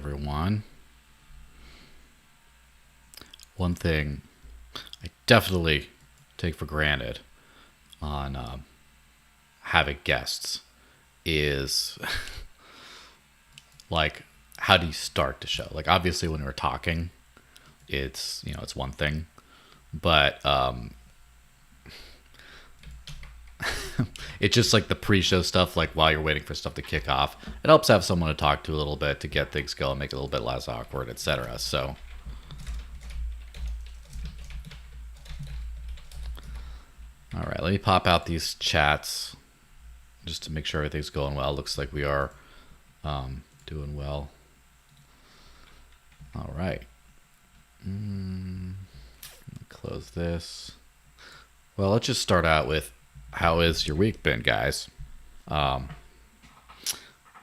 everyone. One thing I definitely take for granted on having guests is like, how do you start the show? Like, obviously when we're talking, it's one thing, but it's just like the pre-show stuff, like while you're waiting for stuff to kick off, it helps have someone to talk to a little bit to get things going, make it a little bit less awkward, etc. So all right, let me pop out these chats just to make sure everything's going well. Looks like we are doing well. All right. Close this. Well, let's just start out with, how is your week been, guys? I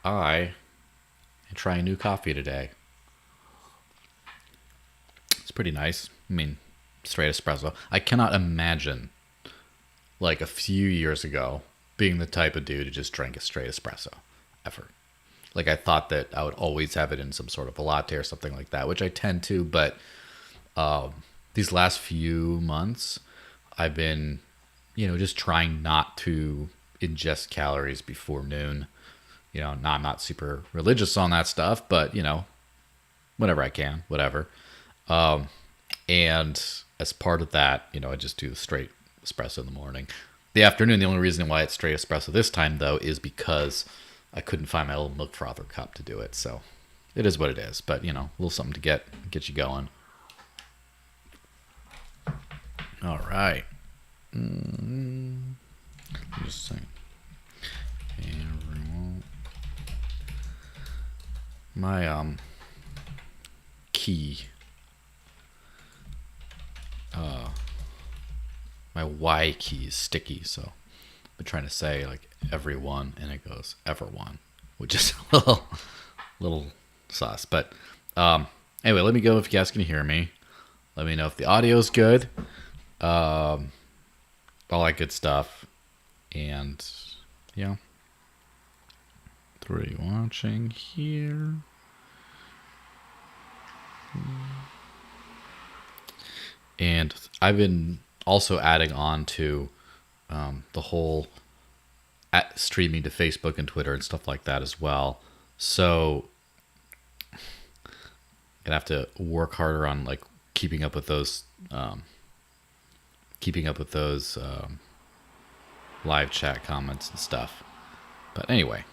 am trying new coffee today. It's pretty nice. I mean, straight espresso. I cannot imagine, like a few years ago, being the type of dude who just drank a straight espresso, ever. Like, I thought that I would always have it in some sort of a latte or something like that, which I tend to, but these last few months, I've been, just trying not to ingest calories before noon. I'm not super religious on that stuff, but, whenever I can, whatever. And as part of that, I just do the straight espresso in the morning. The afternoon, the only reason why it's straight espresso this time, though, is because I couldn't find my little milk frother cup to do it. So it is what it is, but, a little something to get you going. All right. Just saying. My key. My Y key is sticky, so I've been trying to say like everyone, and it goes everyone, which is a little sus. But anyway, let me go if you guys can hear me. Let me know if the audio's good. All that good stuff. And yeah. 3 watching here. And I've been also adding on to the whole streaming to Facebook and Twitter and stuff like that as well. So I'm gonna have to work harder on like keeping up with those live chat comments and stuff. But anyway,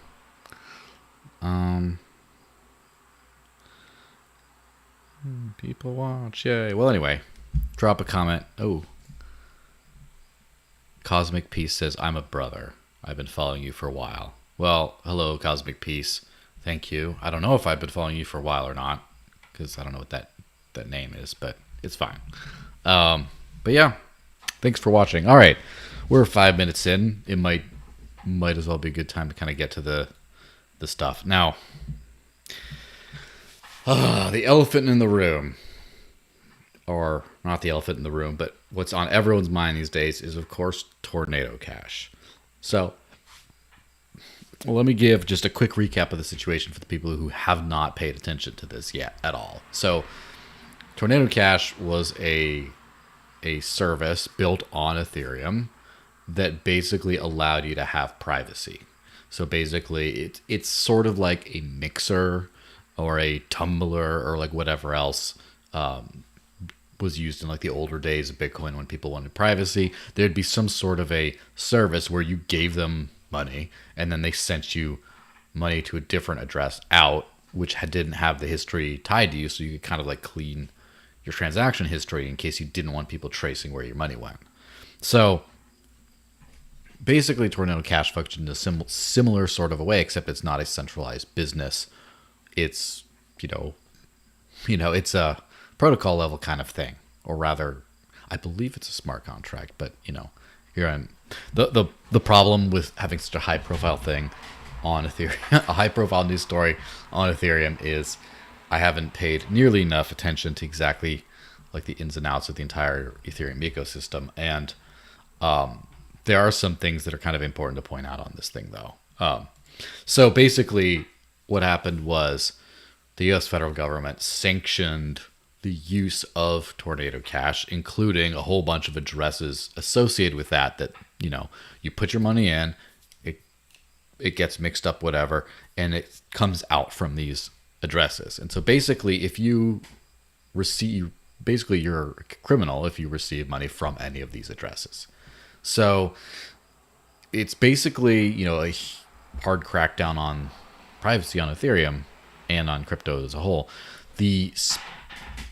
people watch, yay. Well, anyway, drop a comment. Oh, Cosmic Peace says, I'm a brother. I've been following you for a while. Well, hello, Cosmic Peace. Thank you. I don't know if I've been following you for a while or not, because I don't know what that name is, but it's fine. But yeah, thanks for watching. All right, we're 5 minutes in. It might as well be a good time to kind of get to the stuff. Now, the elephant in the room, or not the elephant in the room, but what's on everyone's mind these days is, of course, Tornado Cash. So, let me give just a quick recap of the situation for the people who have not paid attention to this yet at all. So, Tornado Cash was a service built on Ethereum that basically allowed you to have privacy. So basically, it's sort of like a Mixer or a Tumblr or like whatever else was used in like the older days of Bitcoin when people wanted privacy. There'd be some sort of a service where you gave them money and then they sent you money to a different address out, which didn't have the history tied to you, so you could kind of like clean your transaction history in case you didn't want people tracing where your money went. So basically, Tornado Cash functioned in a similar sort of a way, except it's not a centralized business. It's, it's a protocol level kind of thing, or rather, I believe it's a smart contract. But here I'm the problem with having such a high profile thing on Ethereum, a high profile news story on Ethereum, is I haven't paid nearly enough attention to exactly like the ins and outs of the entire Ethereum ecosystem, and there are some things that are kind of important to point out on this thing, though. So basically, what happened was the U.S. federal government sanctioned the use of Tornado Cash, including a whole bunch of addresses associated with that, you put your money in, it gets mixed up, whatever, and it comes out from these addresses. And so basically, if you receive, basically you're a criminal if you receive money from any of these addresses. So it's basically, a hard crackdown on privacy on Ethereum and on crypto as a whole. The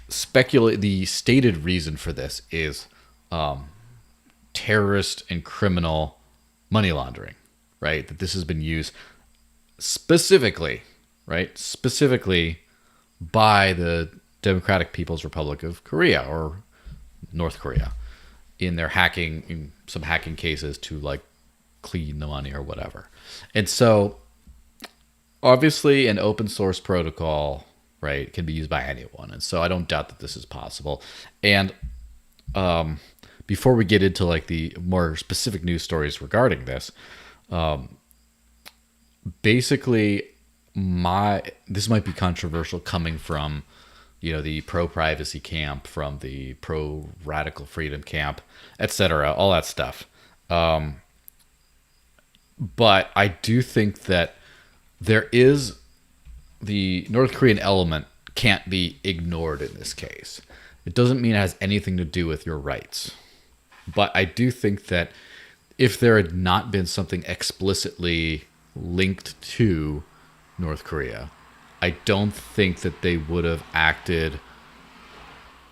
stated reason for this is terrorist and criminal money laundering, right? That this has been used specifically by the Democratic People's Republic of Korea, or North Korea, in some hacking cases to like clean the money or whatever. And so obviously an open source protocol, right, can be used by anyone. And so I don't doubt that this is possible. And before we get into like the more specific news stories regarding this, basically this might be controversial coming from, the pro-privacy camp, from the pro-radical freedom camp, etc., all that stuff. But I do think that there is the North Korean element can't be ignored in this case. It doesn't mean it has anything to do with your rights. But I do think that if there had not been something explicitly linked to North Korea, I don't think that they would have acted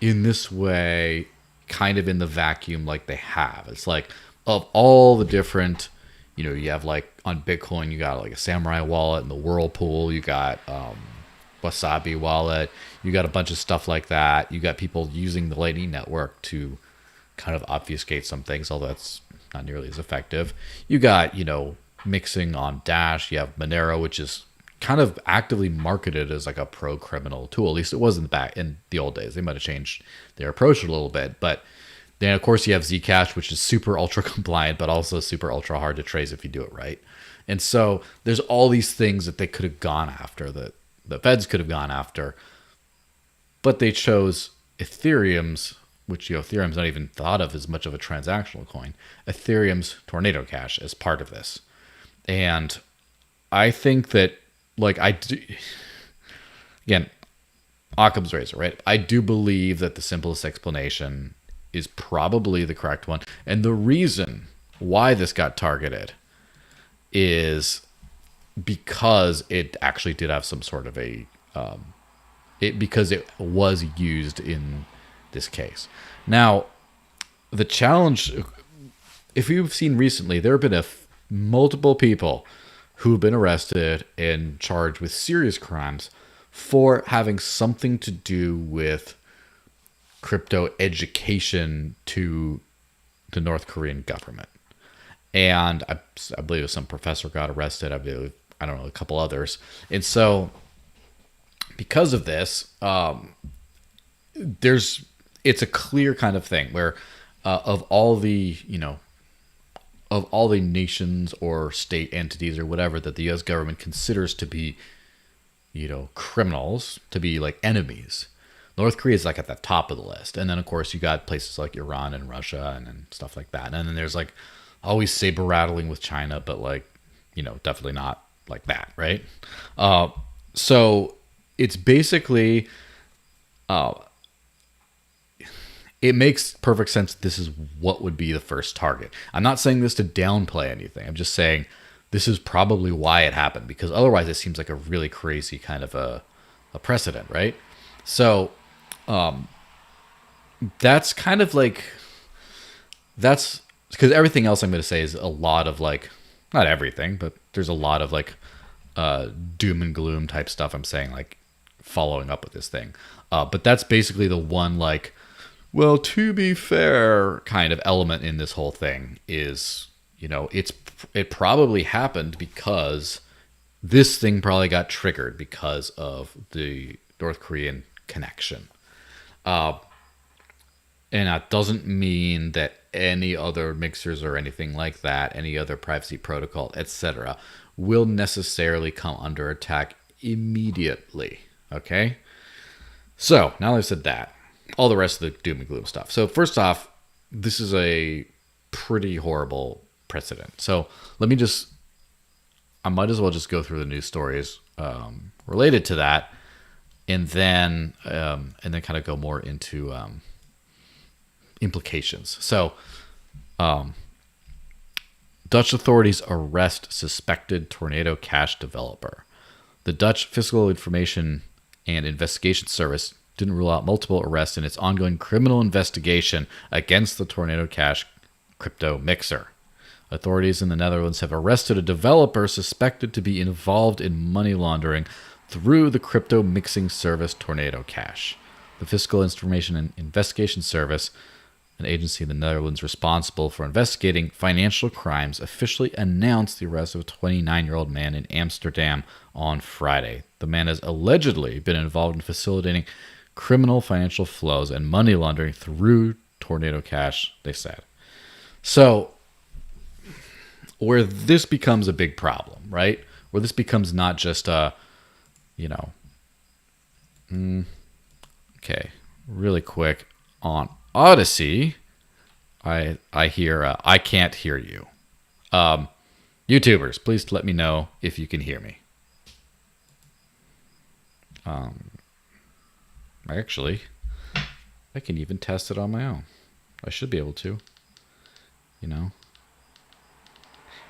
in this way, kind of in the vacuum like they have. It's like, of all the different, you have like on Bitcoin, you got like a Samurai wallet and the Whirlpool, you got Wasabi wallet, you got a bunch of stuff like that. You got people using the Lightning Network to kind of obfuscate some things, although that's not nearly as effective. You got, mixing on Dash, you have Monero, which is kind of actively marketed as like a pro-criminal tool. At least it was in the old days. They might have changed their approach a little bit, but then of course you have Zcash, which is super ultra compliant, but also super ultra hard to trace if you do it right. And so there's all these things that they could have gone after, that the feds could have gone after, but they chose Ethereum's, which Ethereum's not even thought of as much of a transactional coin, Ethereum's Tornado Cash as part of this. And I think that, like, again, Occam's razor, right? I do believe that the simplest explanation is probably the correct one. And the reason why this got targeted is because it actually did have some sort of because it was used in this case. Now, the challenge, if you've seen recently, there have been multiple people who've been arrested and charged with serious crimes for having something to do with crypto education to the North Korean government. And I believe some professor got arrested. I believe, I don't know, a couple others. And so because of this, it's a clear kind of thing where of all the nations or state entities or whatever that the U.S. government considers to be, criminals, to be like enemies, North Korea is like at the top of the list. And then of course you got places like Iran and Russia and stuff like that. And then there's like always saber rattling with China, but like, definitely not like that, right? So it's basically, it makes perfect sense. This is what would be the first target. I'm not saying this to downplay anything. I'm just saying this is probably why it happened, because otherwise it seems like a really crazy kind of a precedent, right? So that's kind of like, that's because everything else I'm going to say is a lot of like, not everything, but there's a lot of like doom and gloom type stuff I'm saying, like following up with this thing. But that's basically the one like, well, to be fair kind of element in this whole thing is, it probably happened because this thing probably got triggered because of the North Korean connection. And that doesn't mean that any other mixers or anything like that, any other privacy protocol, etc., will necessarily come under attack immediately. Okay? So, now that I've said that, all the rest of the doom and gloom stuff. So, first off, this is a pretty horrible precedent. So, I might as well just go through the news stories related to that, and then kind of go more into implications. So, Dutch authorities arrest suspected Tornado Cash developer. The Dutch Fiscal Information and Investigation Service didn't rule out multiple arrests in its ongoing criminal investigation against the Tornado Cash crypto mixer. Authorities in the Netherlands have arrested a developer suspected to be involved in money laundering through the crypto mixing service Tornado Cash. The Fiscal Information and Investigation Service, an agency in the Netherlands responsible for investigating financial crimes, officially announced the arrest of a 29-year-old man in Amsterdam on Friday. The man has allegedly been involved in facilitating criminal financial flows and money laundering through Tornado Cash, they said. So, where this becomes a big problem, right? Where this becomes not just a, okay, really quick on Odysee, I hear I can't hear you. YouTubers, please let me know if you can hear me. I can even test it on my own. I should be able to.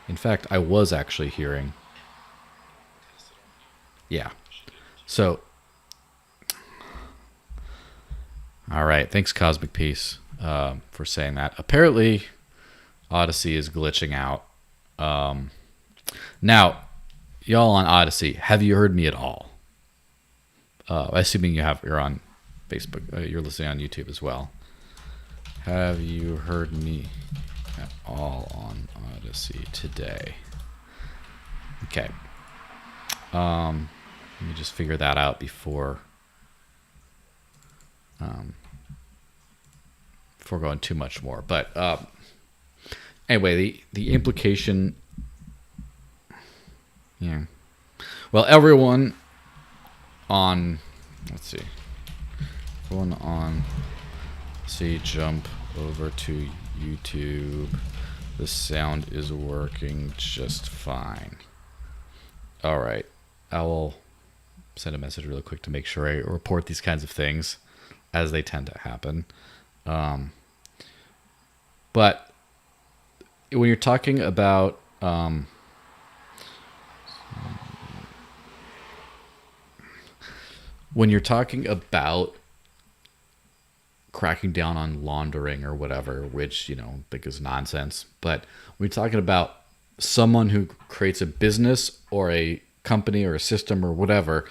In fact, I was actually hearing. Yeah. So, all right. Thanks, Cosmic Peace, for saying that. Apparently, Odysee is glitching out. Now, y'all on Odysee, have you heard me at all? Assuming you're on Facebook, you're listening on YouTube as well. Have you heard me at all on Odysee today? Okay. Let me just figure that out before going too much more. But anyway, the implication. Yeah. Well, everyone on. Let's see. Everyone on. Jump over to YouTube. The sound is working just fine. All right. I will send a message really quick to make sure I report these kinds of things as they tend to happen. But when you're talking about cracking down on laundering or whatever, which, I think is nonsense. But when you're talking about someone who creates a business or a company or a system or whatever,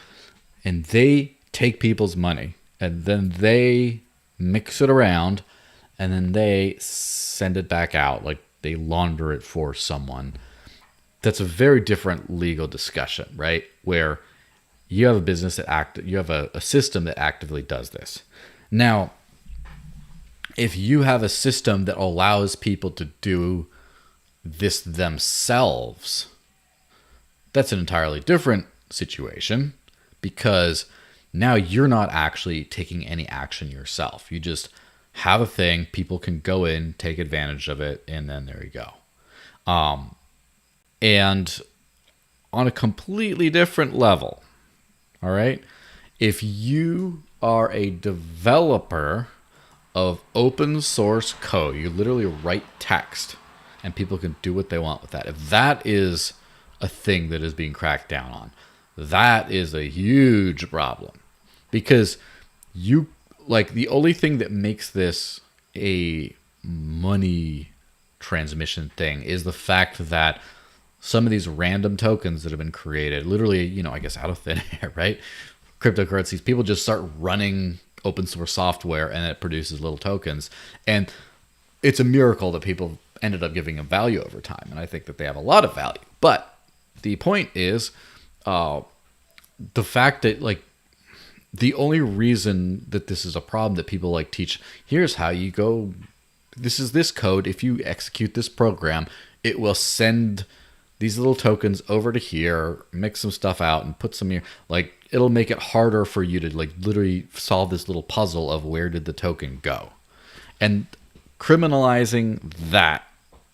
and they take people's money and then they mix it around and then they send it back out, like they launder it for someone, that's a very different legal discussion, right? Where you have a business you have a system that actively does this. Now, if you have a system that allows people to do this themselves, that's an entirely different situation, because now you're not actually taking any action yourself. You just have a thing, people can go in, take advantage of it, and then there you go. And on a completely different level, all right, if you are a developer of open source code, you literally write text and people can do what they want with that. If that is a thing that is being cracked down on, that is a huge problem, because the only thing that makes this a money transmission thing is the fact that some of these random tokens that have been created, literally, I guess out of thin air, right? Cryptocurrencies, people just start running open source software and it produces little tokens. And it's a miracle that people ended up giving them value over time. And I think that they have a lot of value. But the point is, the fact that the only reason that this is a problem that people teach, here's how you go, this is this code. If you execute this program, it will send these little tokens over to here, mix some stuff out and put some here. it'll make it harder for you to like literally solve this little puzzle of where did the token go. And criminalizing that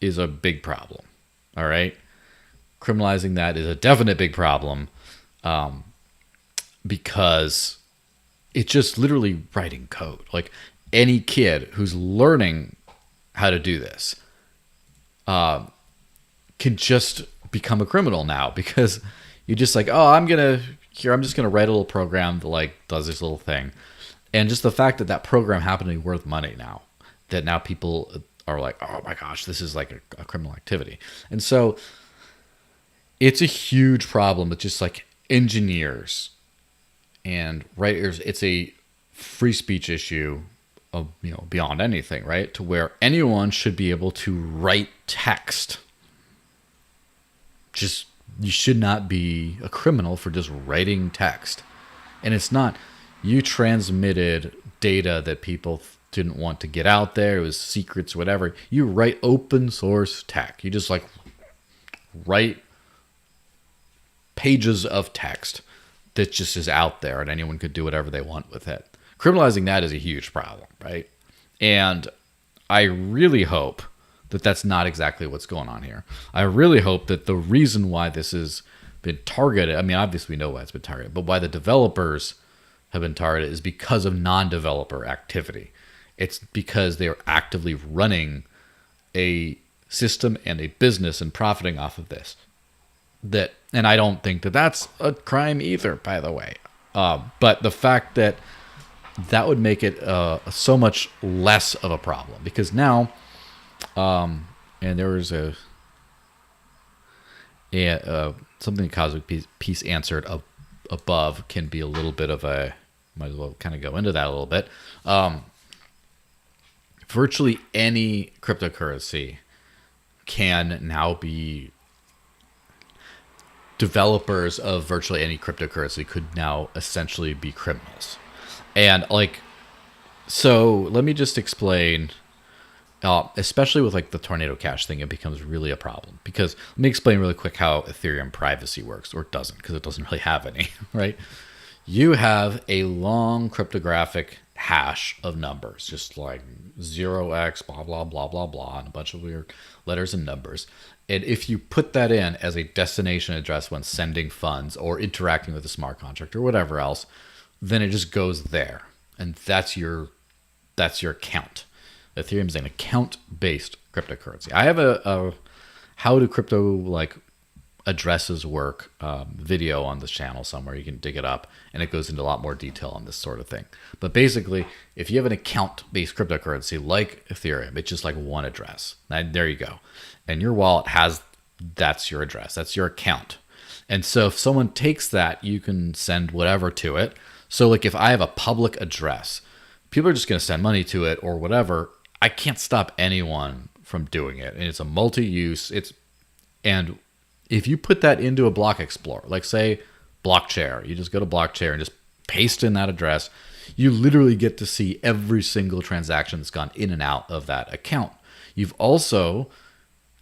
is a big problem. All right. Criminalizing that is a definite big problem, because it's just literally writing code. Like any kid who's learning how to do this can just become a criminal now, because you're just like, oh, I'm just gonna write a little program that like does this little thing, and just the fact that that program happened to be worth money now, that now people are like, oh my gosh, this is like a criminal activity. And so it's a huge problem with just like engineers and writers. It's a free speech issue of, beyond anything, right? To where anyone should be able to write text. Just, you should not be a criminal for just writing text. And it's not, you transmitted data that people didn't want to get out there. It was secrets, whatever. You write open source tech. You just like write pages of text that just is out there and anyone could do whatever they want with it. Criminalizing that is a huge problem, right? And I really hope that that's not exactly what's going on here. I really hope that the reason why this has been targeted, I mean, obviously we know why it's been targeted, but why the developers have been targeted is because of non-developer activity. It's because they are actively running a system and a business and profiting off of this. And I don't think that that's a crime either, by the way. But the fact that would make it so much less of a problem, because now, and there was something Cosmic Peace answered above can be a little bit of a, might as well kind of go into that a little bit. Virtually any cryptocurrency can now be, developers of virtually any cryptocurrency could now essentially be criminals. And like, so let me just explain, especially with like the Tornado Cash thing, it becomes really a problem, because let me explain really quick how Ethereum privacy works, or it doesn't, because it doesn't really have any, right? You have a long cryptographic hash of numbers, just like 0x, blah, blah, blah, blah, blah, and a bunch of weird letters and numbers. And if you put that in as a destination address when sending funds or interacting with a smart contract or whatever else, then it just goes there. And that's your account. Ethereum is an account-based cryptocurrency. I have a how do crypto like addresses work video on this channel somewhere. You can dig it up, and it goes into a lot more detail on this sort of thing. But basically, if you have an account-based cryptocurrency like Ethereum, it's just like one address. And there you go. And your wallet that's your address. That's your account. And so if someone takes that, you can send whatever to it. So like if I have a public address, people are just going to send money to it or whatever. I can't stop anyone from doing it. And it's a multi-use. And if you put that into a block explorer, like say Blockchair, you just go to Blockchair and just paste in that address, you literally get to see every single transaction that's gone in and out of that account. You also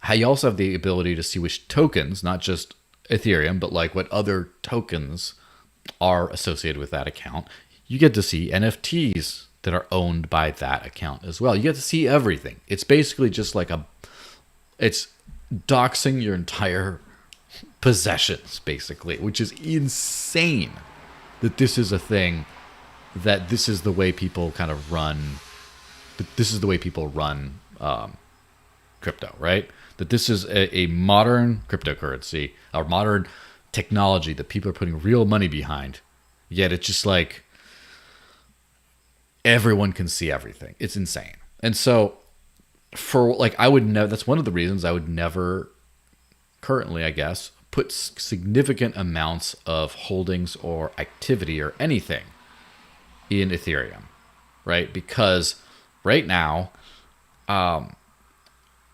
have the ability to see which tokens, not just Ethereum, but like what other tokens are associated with that account. You get to see NFTs that are owned by that account as well. You get to see everything. It's basically just like it's doxing your entire possessions, basically, which is insane that this is a thing, that this is the way people kind of run, crypto, right? That this is a modern cryptocurrency, or modern technology that people are putting real money behind, yet it's just like everyone can see everything. It's insane. And so for like, that's one of the reasons I would never currently, I guess, put significant amounts of holdings or activity or anything in Ethereum, right? Because right now,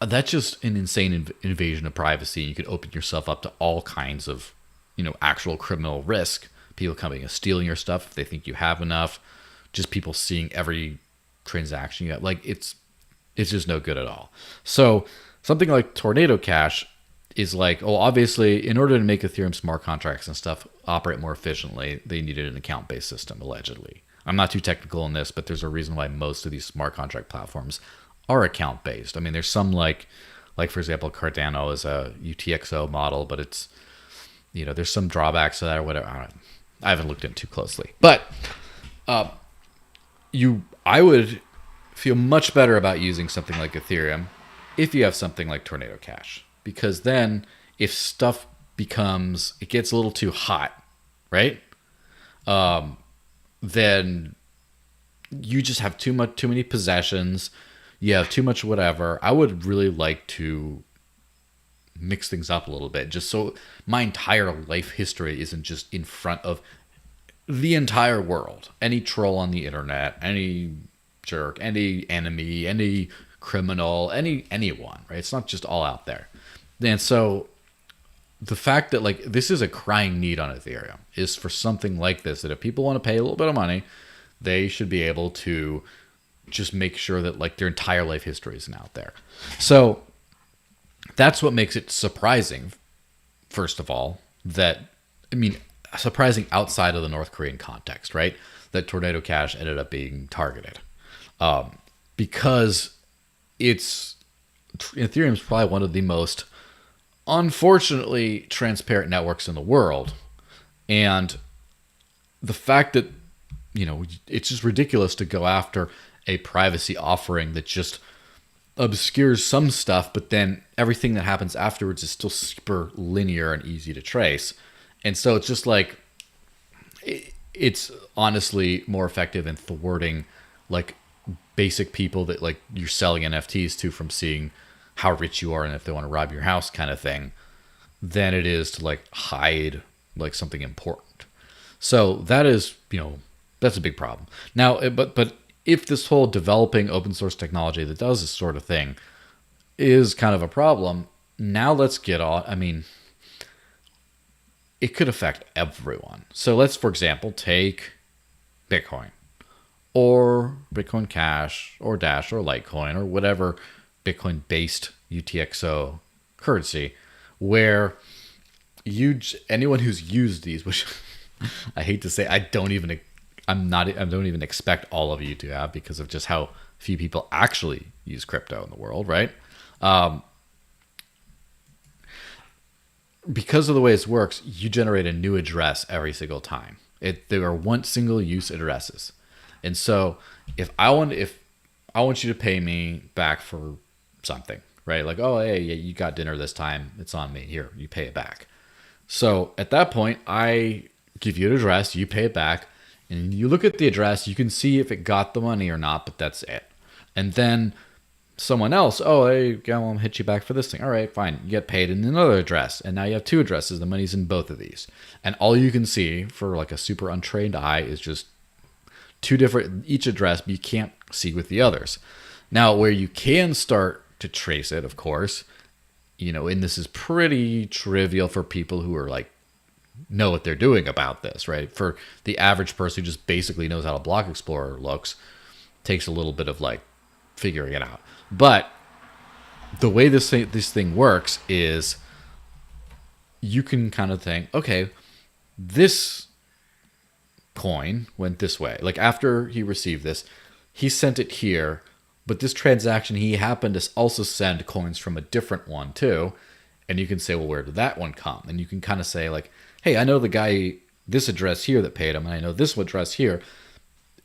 that's just an insane invasion of privacy. You could open yourself up to all kinds of, actual criminal risk. People coming and stealing your stuff if they think you have enough. Just people seeing every transaction you have. Like it's just no good at all. So something like Tornado Cash is like, oh, obviously, in order to make Ethereum smart contracts and stuff operate more efficiently, they needed an account-based system, allegedly. I'm not too technical in this, but there's a reason why most of these smart contract platforms are account-based. I mean, there's some like for example, Cardano is a UTXO model, but it's, there's some drawbacks to that or whatever. I haven't looked into it too closely, but I would feel much better about using something like Ethereum if you have something like Tornado Cash, because then if stuff it gets a little too hot, right? Then you just have too many possessions. You have too much whatever. I would really like to mix things up a little bit, just so my entire life history isn't just in front of the entire world. Any troll on the internet, any jerk, any enemy, any criminal, anyone, right? It's not just all out there. And so the fact that like this is a crying need on Ethereum is for something like this, that if people want to pay a little bit of money, they should be able to just make sure that like their entire life history isn't out there. So that's what makes it surprising, first of all, surprising outside of the North Korean context, right? That Tornado Cash ended up being targeted. Because Ethereum is probably one of the most, unfortunately, transparent networks in the world. And the fact that, it's just ridiculous to go after a privacy offering that just obscures some stuff, but then everything that happens afterwards is still super linear and easy to trace. And so it's just like, it's honestly more effective in thwarting like basic people that like you're selling NFTs to from seeing how rich you are and if they want to rob your house kind of thing, than it is to like hide like something important. So that is, that's a big problem. Now, but if this whole developing open source technology that does this sort of thing is kind of a problem, now let's get on. It could affect everyone. So let's, for example, take Bitcoin or Bitcoin Cash or Dash or Litecoin or whatever Bitcoin-based UTXO currency, where anyone who's used these, which I hate to say, I don't even expect all of you to have, because of just how few people actually use crypto in the world, right? Because of the way this works, you generate a new address every single time. There are one single use addresses. And so if I want you to pay me back for something, right? Like, oh, hey, you got dinner this time. It's on me. Here, you pay it back. So at that point, I give you an address, you pay it back, and you look at the address, you can see if it got the money or not, but that's it. And then someone else, oh, hey, I'll hit you back for this thing. All right, fine. You get paid in another address, and now you have two addresses. The money's in both of these. And all you can see for like a super untrained eye is just two different, each address, but you can't see with the others. Now, where you can start to trace it, of course, and this is pretty trivial for people who are like, know what they're doing about this, right? For the average person who just basically knows how a block explorer looks, takes a little bit of like figuring it out. But the way this thing works is you can kind of think, okay, this coin went this way. Like after he received this, he sent it here, but this transaction, he happened to also send coins from a different one too. And you can say, well, where did that one come? And you can kind of say like, hey, I know the guy, this address here that paid him, and I know this address here.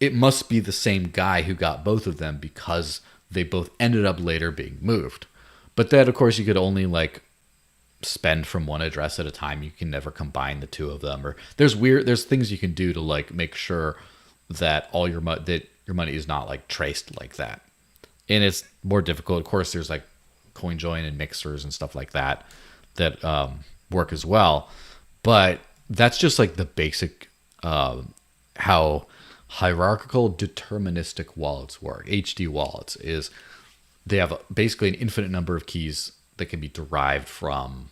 It must be the same guy who got both of them, because they both ended up later being moved. But then, of course, you could only like spend from one address at a time. You can never combine the two of them. Or there's things you can do to like make sure that all your money is not like traced like that. And it's more difficult. Of course, there's like CoinJoin and mixers and stuff like that work as well. But that's just like the basic how hierarchical deterministic wallets work. HD wallets is they have basically an infinite number of keys that can be derived from,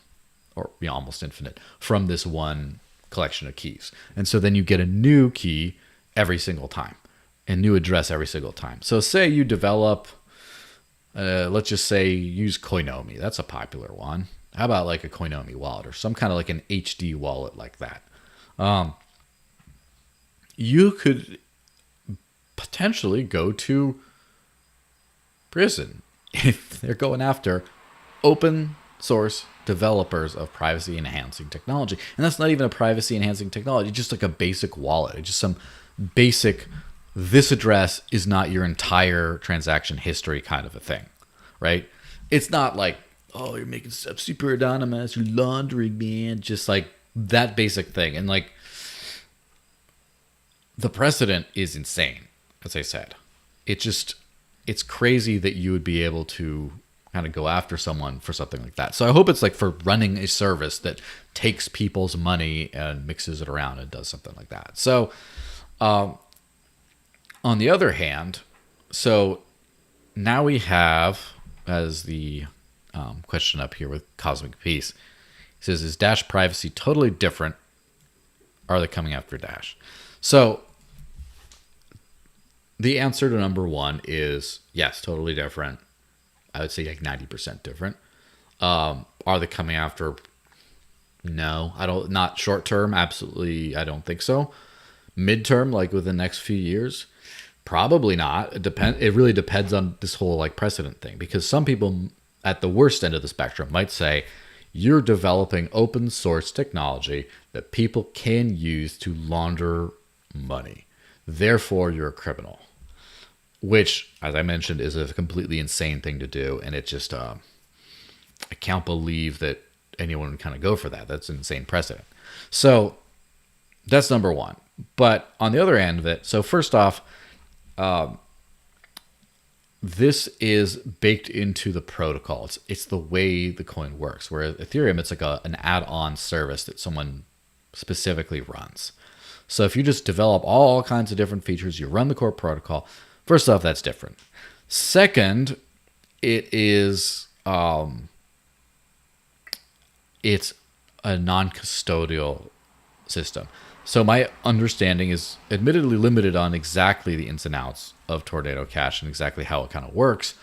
or almost infinite, from this one collection of keys. And so then you get a new key every single time, a new address every single time. So say you develop, let's just say use Koinomi. That's a popular one. How about like a Coinomi wallet or some kind of like an HD wallet like that? You could potentially go to prison if they're going after open source developers of privacy enhancing technology. And that's not even a privacy enhancing technology, just like a basic wallet. It's just some basic, this address is not your entire transaction history kind of a thing, right? It's not like, oh, you're making stuff super anonymous, you're laundering, man. Just like that basic thing. And like the precedent is insane, as I said. It's crazy that you would be able to kind of go after someone for something like that. So I hope it's like for running a service that takes people's money and mixes it around and does something like that. So on the other hand, so now we have, as the question up here with Cosmic Peace, it says, is Dash privacy totally different? Are they coming after Dash? So the answer to number one is yes, totally different. I would say like 90% different. Are they coming after? No, I don't. Not short term, absolutely. I don't think so. Midterm, like within the next few years, probably not. It really depends on this whole like precedent thing, because some people at the worst end of the spectrum might say you're developing open source technology that people can use to launder money. Therefore, you're a criminal. Which, as I mentioned, is a completely insane thing to do. And it just, I can't believe that anyone would kind of go for that. That's an insane precedent. So that's number one. But on the other end of it, so first off, this is baked into the protocol. It's the way the coin works. Whereas Ethereum, it's like an add-on service that someone specifically runs. So if you just develop all kinds of different features, you run the core protocol. First off, that's different. Second, it is it's a non-custodial system. So my understanding is admittedly limited on exactly the ins and outs of Tornado Cash and exactly how it kind of works,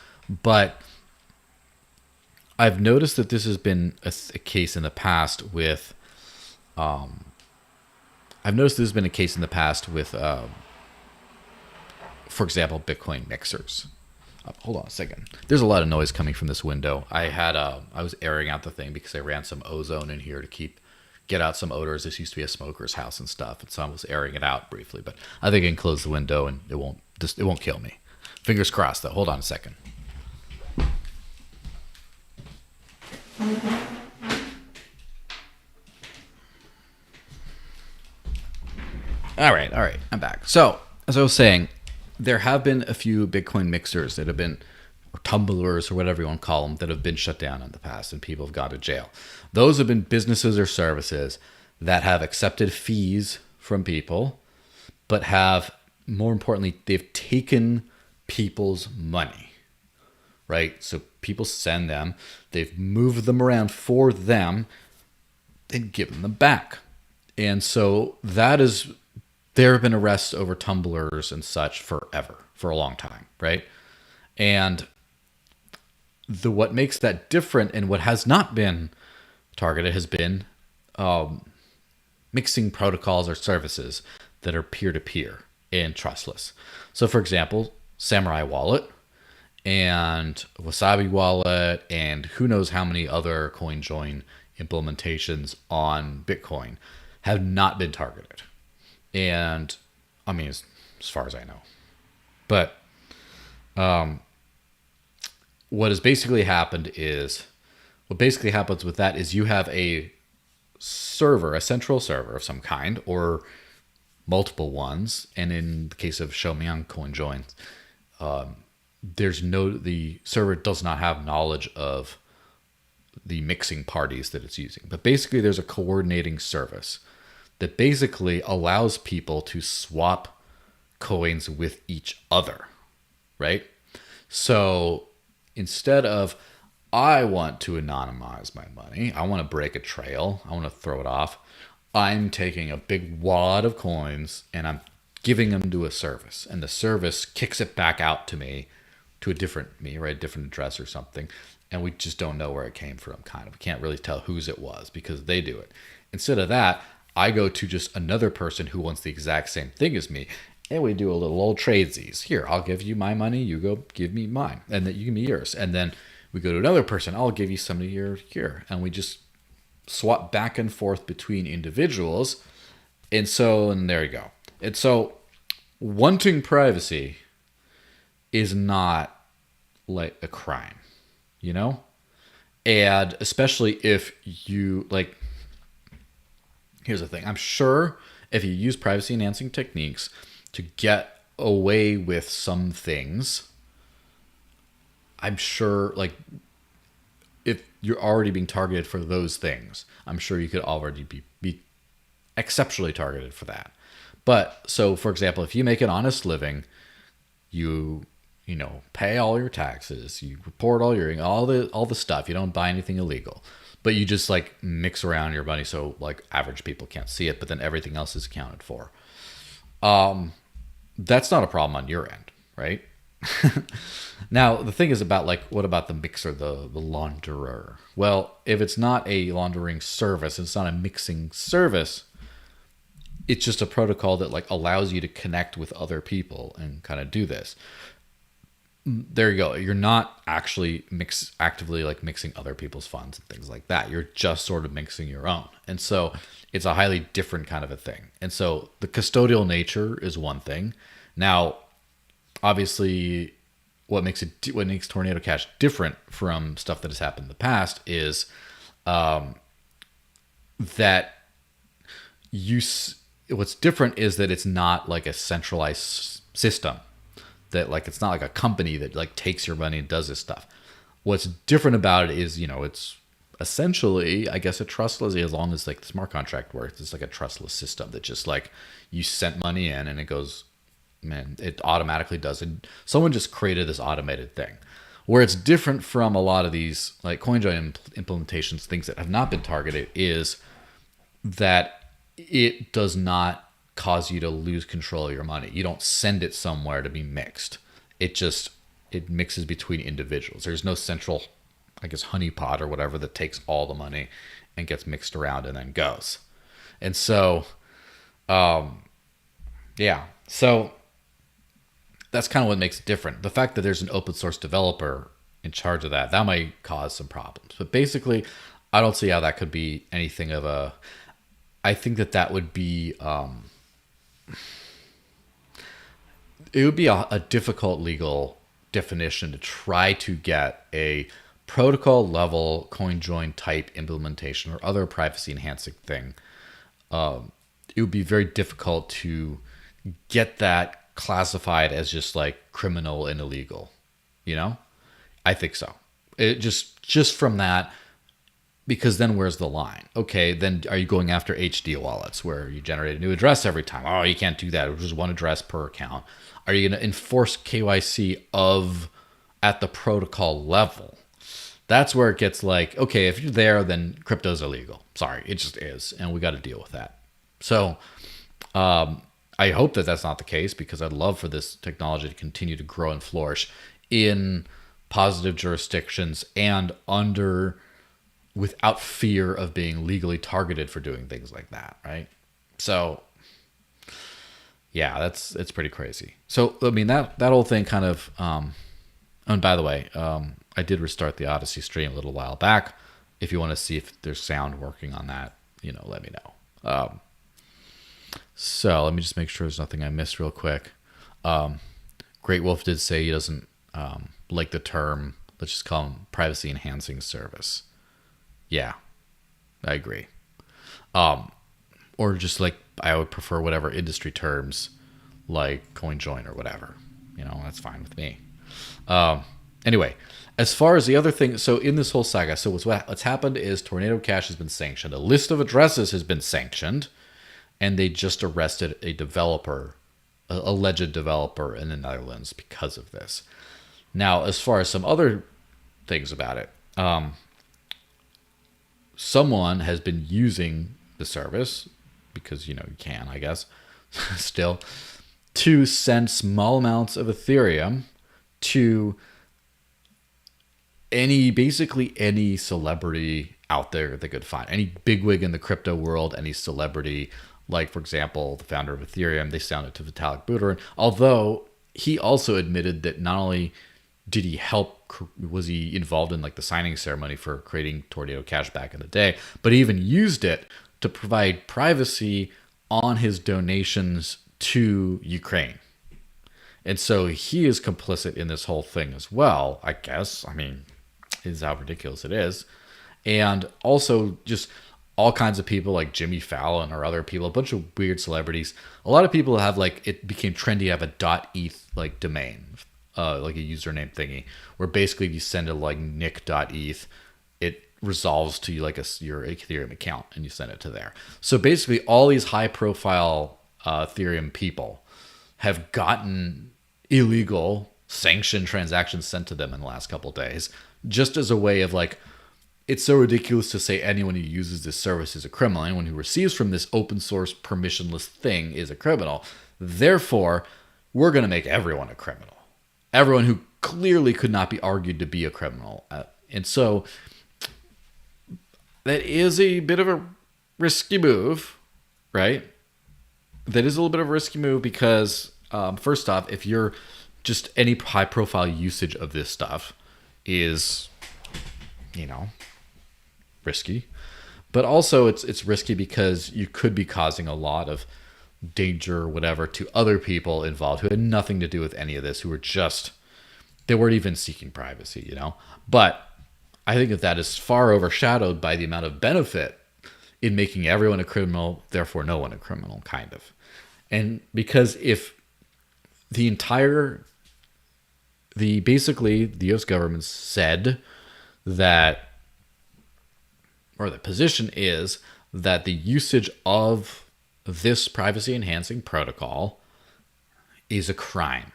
but I've noticed that this has been a case in the past with for example, Bitcoin mixers. Hold on a second. There's a lot of noise coming from this window. I was airing out the thing because I ran some ozone in here to get out some odors. This used to be a smoker's house and stuff, and so I was airing it out briefly. But I think I can close the window and it won't kill me. Fingers crossed, though. Hold on a second. All right. I'm back. So as I was saying, there have been a few Bitcoin mixers that have been, or tumblers or whatever you want to call them, that have been shut down in the past and people have gone to jail. Those have been businesses or services that have accepted fees from people, but have, more importantly, they've taken people's money, right? So people send them, they've moved them around for them and given them back. And so there have been arrests over tumblers and such forever, for a long time, right? And what makes that different and what has not been targeted has been mixing protocols or services that are peer-to-peer and trustless. So for example, Samurai Wallet and Wasabi Wallet and who knows how many other CoinJoin implementations on Bitcoin have not been targeted. And I mean, as far as I know, but what basically happens with that is you have a central server of some kind, or multiple ones. And in the case of Xiaomiang CoinJoin, the server does not have knowledge of the mixing parties that it's using. But basically, there's a coordinating service that basically allows people to swap coins with each other, right? So instead of, I want to anonymize my money, I want to break a trail, I want to throw it off, I'm taking a big wad of coins and I'm giving them to a service, and the service kicks it back out to me, to a different address or something, and we just don't know where it came from. Kind of, we can't really tell whose it was because they do it. Instead of that, I go to just another person who wants the exact same thing as me, and we do a little old tradesies. Here, I'll give you my money, you go give me mine, and then you give me yours. And then we go to another person, I'll give you some of your here, and we just swap back and forth between individuals. And there you go. And so wanting privacy is not like a crime, you know? And especially if you like, here's the thing. I'm sure if you use privacy enhancing techniques to get away with some things, I'm sure like if you're already being targeted for those things, I'm sure you could already be exceptionally targeted for that. But so for example, if you make an honest living, you pay all your taxes, you report all the stuff, you don't buy anything illegal, but you just like mix around your money so like average people can't see it, but then everything else is accounted for. That's not a problem on your end, right? Now the thing is about like, what about the mixer, the launderer? Well, if it's not a laundering service, it's not a mixing service, it's just a protocol that like allows you to connect with other people and kind of do this. There you go. You're not actually actively like mixing other people's funds and things like that. You're just sort of mixing your own. And so it's a highly different kind of a thing. And so the custodial nature is one thing. Now, obviously, what makes Tornado Cash different from stuff that has happened in the past is that what's different is that it's not like a centralized system. That like it's not like a company that like takes your money and does this stuff. What's different about it is, it's essentially, I guess, a trustless, as long as like the smart contract works, it's like a trustless system that just like you sent money in and it goes, man, it automatically does it. Someone just created this automated thing. Where it's different from a lot of these like CoinJoin implementations, things that have not been targeted, is that it does not cause you to lose control of your money. You don't send it somewhere to be mixed. It mixes between individuals. There's no central, I guess, honeypot or whatever that takes all the money and gets mixed around and then goes. And so, yeah. So that's kind of what makes it different. The fact that there's an open source developer in charge of that might cause some problems. But basically, I don't see how that could be anything of a... I think that would be... it would be a difficult legal definition to try to get a protocol level CoinJoin type implementation or other privacy enhancing thing. It would be very difficult to get that classified as just like criminal and illegal. I think so. It just from that, because then where's the line? Okay, then are you going after HD wallets where you generate a new address every time? Oh, you can't do that. It's just one address per account. Are you going to enforce KYC at the protocol level? That's where it gets like, okay, if you're there, then crypto's illegal. Sorry, it just is, and we got to deal with that. So I hope that that's not the case, because I'd love for this technology to continue to grow and flourish in positive jurisdictions and without fear of being legally targeted for doing things like that, right? So yeah, it's pretty crazy. So I mean that whole thing kind of and by the way, I did restart the Odysee stream a little while back. If you want to see if there's sound working on that, let me know. So let me just make sure there's nothing I missed real quick. Great Wolf did say he doesn't like the term, let's just call him privacy enhancing service. Yeah, I agree. Or just like, I would prefer whatever industry terms like CoinJoin or whatever. That's fine with me. Anyway, as far as the other thing, so in this whole saga, so what's happened is Tornado Cash has been sanctioned. A list of addresses has been sanctioned, and they just arrested a developer, an alleged developer in the Netherlands because of this. Now, as far as some other things about it, someone has been using the service, because, you can, I guess, still, to send small amounts of Ethereum to basically any celebrity out there they could find, any bigwig in the crypto world, any celebrity, like for example, the founder of Ethereum, they sounded to Vitalik Buterin, although he also admitted that not only did he was he involved in like the signing ceremony for creating Tornado Cash back in the day, but he even used it to provide privacy on his donations to Ukraine. And so he is complicit in this whole thing as well, I guess. I mean, is how ridiculous it is. And also just all kinds of people like Jimmy Fallon or other people, a bunch of weird celebrities. A lot of people have like, it became trendy to have a .eth like domain, like a username thingy, where basically if you send it like nick.eth, it resolves to like your Ethereum account and you send it to there. So basically all these high profile Ethereum people have gotten illegal sanctioned transactions sent to them in the last couple of days, just as a way of like, it's so ridiculous to say anyone who uses this service is a criminal. Anyone who receives from this open source permissionless thing is a criminal. Therefore, we're going to make everyone a criminal. Everyone who clearly could not be argued to be a criminal. And so that is a bit of a risky move, right? That is a little bit of a risky move because, first off, if you're just any high profile usage of this stuff is, risky, but also it's risky because you could be causing a lot of danger or whatever to other people involved who had nothing to do with any of this, who were just, they weren't even seeking privacy, But I think that is far overshadowed by the amount of benefit in making everyone a criminal, therefore no one a criminal, kind of. And because if basically the US government said that, or the position is that the usage of this privacy enhancing protocol is a crime.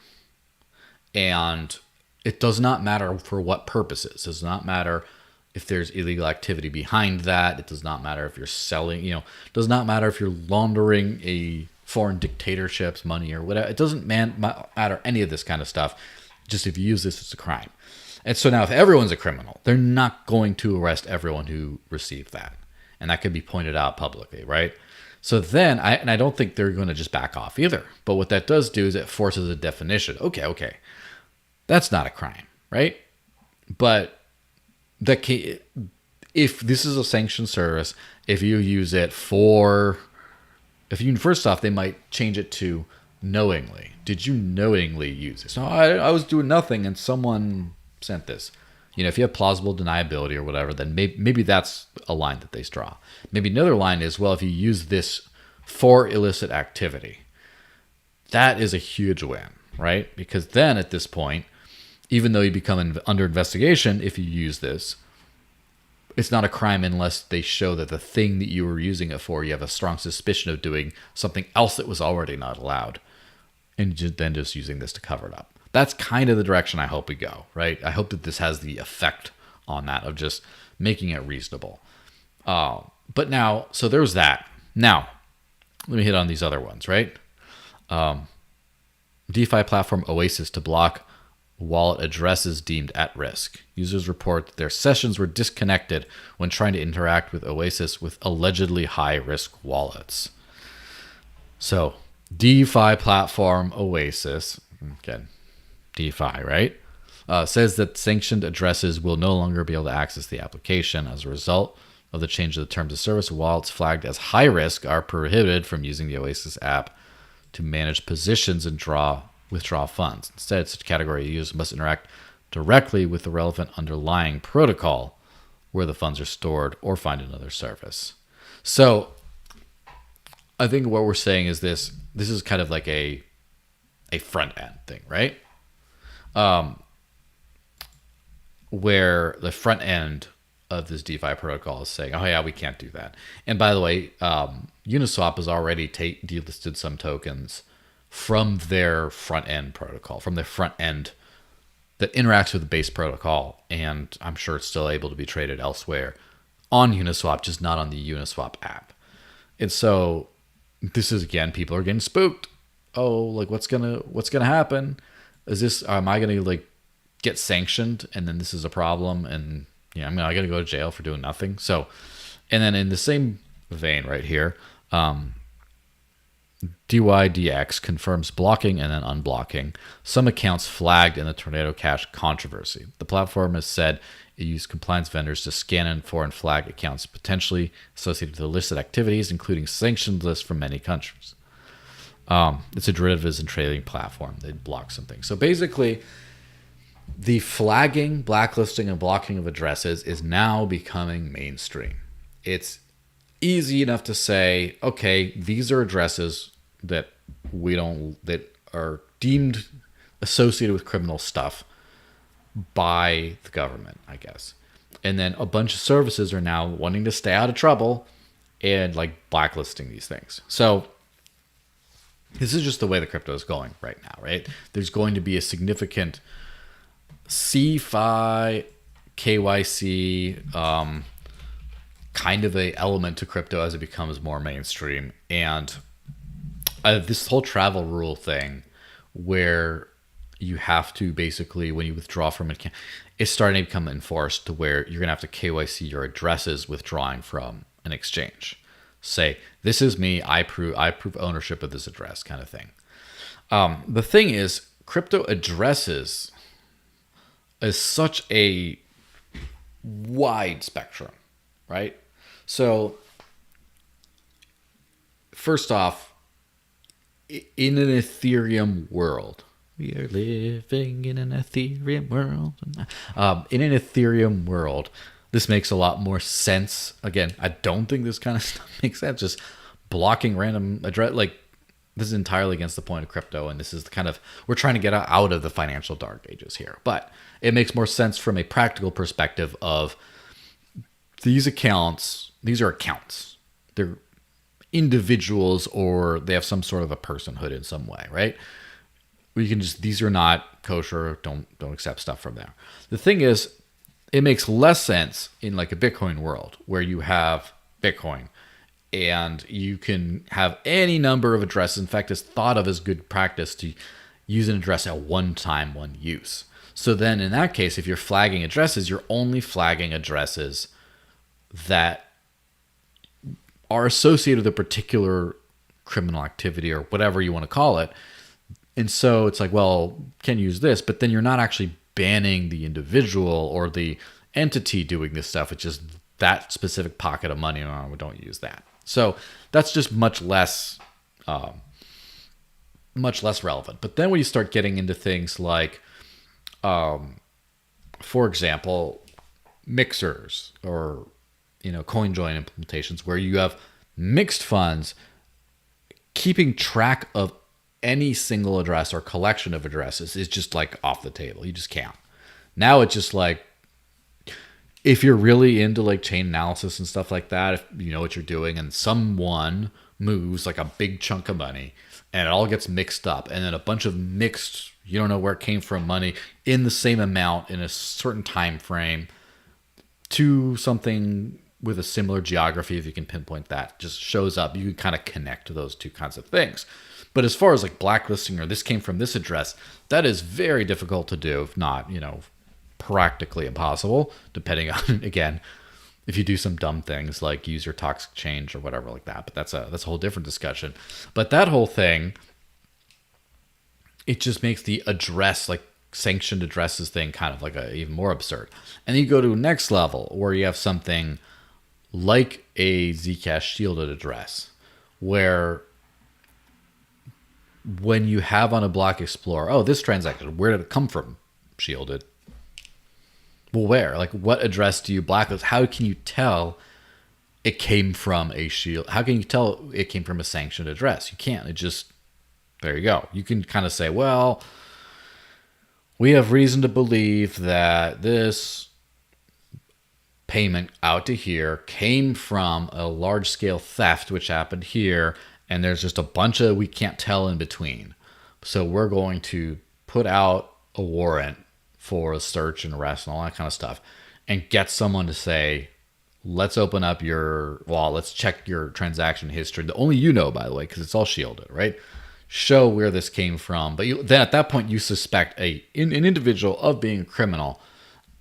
And it does not matter for what purposes. It does not matter if there's illegal activity behind that. It does not matter if you're selling, it does not matter if you're laundering a foreign dictatorship's money or whatever. It doesn't matter any of this kind of stuff. Just if you use this, it's a crime. And so now if everyone's a criminal, they're not going to arrest everyone who received that. And that could be pointed out publicly, right? So then, I don't think they're going to just back off either. But what that does do is it forces a definition. Okay. That's not a crime, right? But if this is a sanctioned service, if you use it first off, they might change it to knowingly. Did you knowingly use this? No, I was doing nothing and someone sent this. If you have plausible deniability or whatever, then maybe that's a line that they draw. Maybe another line is, well, if you use this for illicit activity, that is a huge win, right? Because then at this point, even though you become under investigation, if you use this, it's not a crime unless they show that the thing that you were using it for, you have a strong suspicion of doing something else that was already not allowed, and then just using this to cover it up. That's kind of the direction I hope we go, right? I hope that this has the effect on that of just making it reasonable. But now, so there's that. Now, let me hit on these other ones, right? DeFi platform Oasis to block wallet addresses deemed at risk. Users report that their sessions were disconnected when trying to interact with Oasis with allegedly high-risk wallets. So, DeFi platform Oasis, again, DeFi, right? Says that sanctioned addresses will no longer be able to access the application. As a result of the change of the terms of service, wallets flagged as high risk are prohibited from using the Oasis app to manage positions and withdraw funds. Instead, such category of users must interact directly with the relevant underlying protocol where the funds are stored or find another service. So I think what we're saying is this is kind of like a front end thing, right? Where the front end of this DeFi protocol is saying, oh yeah, we can't do that. And by the way, Uniswap has already delisted some tokens from their front end protocol, from their front end that interacts with the base protocol. And I'm sure it's still able to be traded elsewhere on Uniswap, just not on the Uniswap app. And so this is, again, people are getting spooked. Oh, like what's gonna happen? Am I gonna get sanctioned, and then this is a problem, and I got to go to jail for doing nothing. So, and then in the same vein right here, DYDX confirms blocking and then unblocking some accounts flagged in the Tornado Cash controversy. The platform has said it used compliance vendors to scan for and flag accounts potentially associated with illicit activities, including sanctioned lists from many countries. It's a derivatives and trading platform. They block something. So basically, the flagging, blacklisting, and blocking of addresses is now becoming mainstream. It's easy enough to say, okay, these are addresses that that are deemed associated with criminal stuff by the government, I guess. And then a bunch of services are now wanting to stay out of trouble and like blacklisting these things. So this is just the way the crypto is going right now, right? There's going to be a significant CFI, KYC, kind of a element to crypto as it becomes more mainstream. And this whole travel rule thing where you have to basically, when you withdraw from it, it's starting to become enforced to where you're going to have to KYC your addresses withdrawing from an exchange. Say, this is me, I prove ownership of this address, kind of thing. The thing is, crypto addresses is such a wide spectrum, right? So first off, in an Ethereum world, we are living in an Ethereum world. In an Ethereum world, this makes a lot more sense. Again, I don't think this kind of stuff makes sense. Just blocking random address, like this is entirely against the point of crypto. And this is the kind of, we're trying to get out of the financial dark ages here. But it makes more sense from a practical perspective of these accounts. These are accounts. They're individuals, or they have some sort of a personhood in some way, right? We can just, these are not kosher. Don't accept stuff from there. The thing is, it makes less sense in like a Bitcoin world where you have Bitcoin and you can have any number of addresses. In fact, it's thought of as good practice to use an address at one time, one use. So then in that case, if you're flagging addresses, you're only flagging addresses that are associated with a particular criminal activity or whatever you want to call it. And so it's like, well, can use this, but then you're not actually banning the individual or the entity doing this stuff. It's just that specific pocket of money. Oh, we don't use that. So that's just much less relevant. But then when you start getting into things like, for example, mixers or coin join implementations where you have mixed funds, keeping track of any single address or collection of addresses is just like off the table. You just can't. Now it's just like, if you're really into like chain analysis and stuff like that, if you know what you're doing and someone moves like a big chunk of money and it all gets mixed up, and then a bunch of mixed, you don't know where it came from, money in the same amount in a certain time frame to something with a similar geography, if you can pinpoint that, just shows up. You can kind of connect to those two kinds of things. But as far as like blacklisting or this came from this address, that is very difficult to do, if not, practically impossible, depending on, again, if you do some dumb things like use your toxic change or whatever like that. But that's a whole different discussion. But that whole thing, it just makes the address, like sanctioned addresses thing, kind of like even more absurd. And then you go to next level where you have something like a Zcash shielded address, where when you have on a block explorer, oh, this transaction, where did it come from? Shielded. Well, where? Like, what address do you blacklist? How can you tell it came from a shield? How can you tell it came from a sanctioned address? You can't. It just, there you go. You can kind of say, well, we have reason to believe that this payment out to here came from a large-scale theft, which happened here, and there's just a bunch of we can't tell in between. So we're going to put out a warrant for a search and arrest and all that kind of stuff, and get someone to say, let's open up your wallet, let's check your transaction history. The only by the way, because it's all shielded, right? show where this came from. But then at that point, you suspect an individual of being a criminal,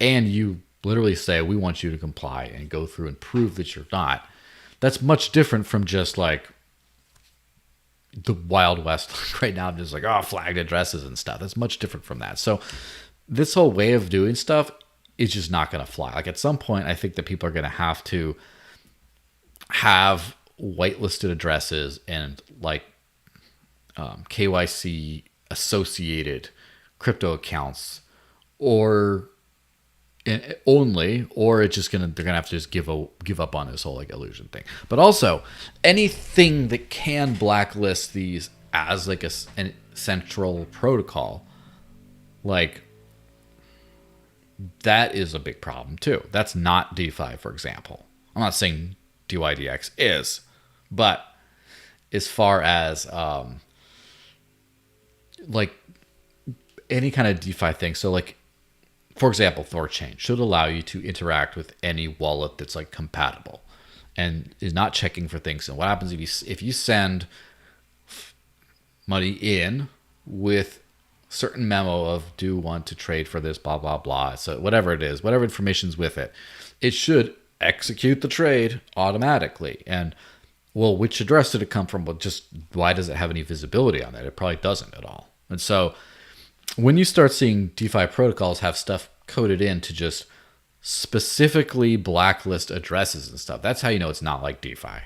and you literally say, we want you to comply and go through and prove that you're not. That's much different from just like the Wild West. Right now, I'm just like, flagged addresses and stuff. That's much different from that. So this whole way of doing stuff is just not going to fly. Like at some point, I think that people are going to have whitelisted addresses and like KYC associated crypto accounts, or only, or it's just they're gonna have to just give up on this whole like illusion thing. But also anything that can blacklist these as like a central protocol, like that is a big problem too. That's not DeFi, for example. I'm not saying DYDX is, but as far as like any kind of DeFi thing, so like for example, Thorchain should allow you to interact with any wallet that's like compatible and is not checking for things. And what happens if you send money in with certain memo of do want to trade for this, blah, blah, blah. So whatever it is, whatever information's with it, it should execute the trade automatically. And well, which address did it come from? Well, just why does it have any visibility on that? It probably doesn't at all. And so when you start seeing DeFi protocols have stuff coded in to just specifically blacklist addresses and stuff, that's how you know it's not like DeFi.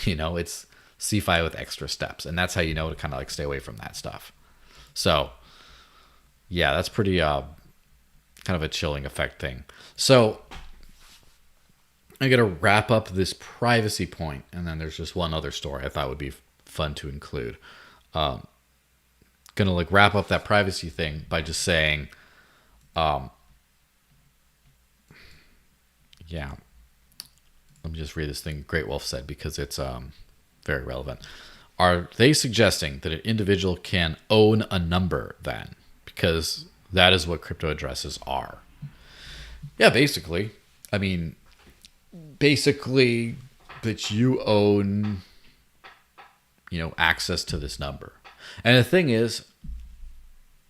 You know, it's CeFi with extra steps. And that's how you know to kind of like stay away from that stuff. So yeah, that's pretty kind of a chilling effect thing. So I'm going to wrap up this privacy point, and then there's just one other story I thought would be fun to include. Going to like wrap up that privacy thing by just saying, yeah, let me just read this thing Great Wolf said because it's very relevant. Are they suggesting that an individual can own a number then? Because that is what crypto addresses are. Yeah, basically. I mean, basically that you own, you know, access to this number. And the thing is,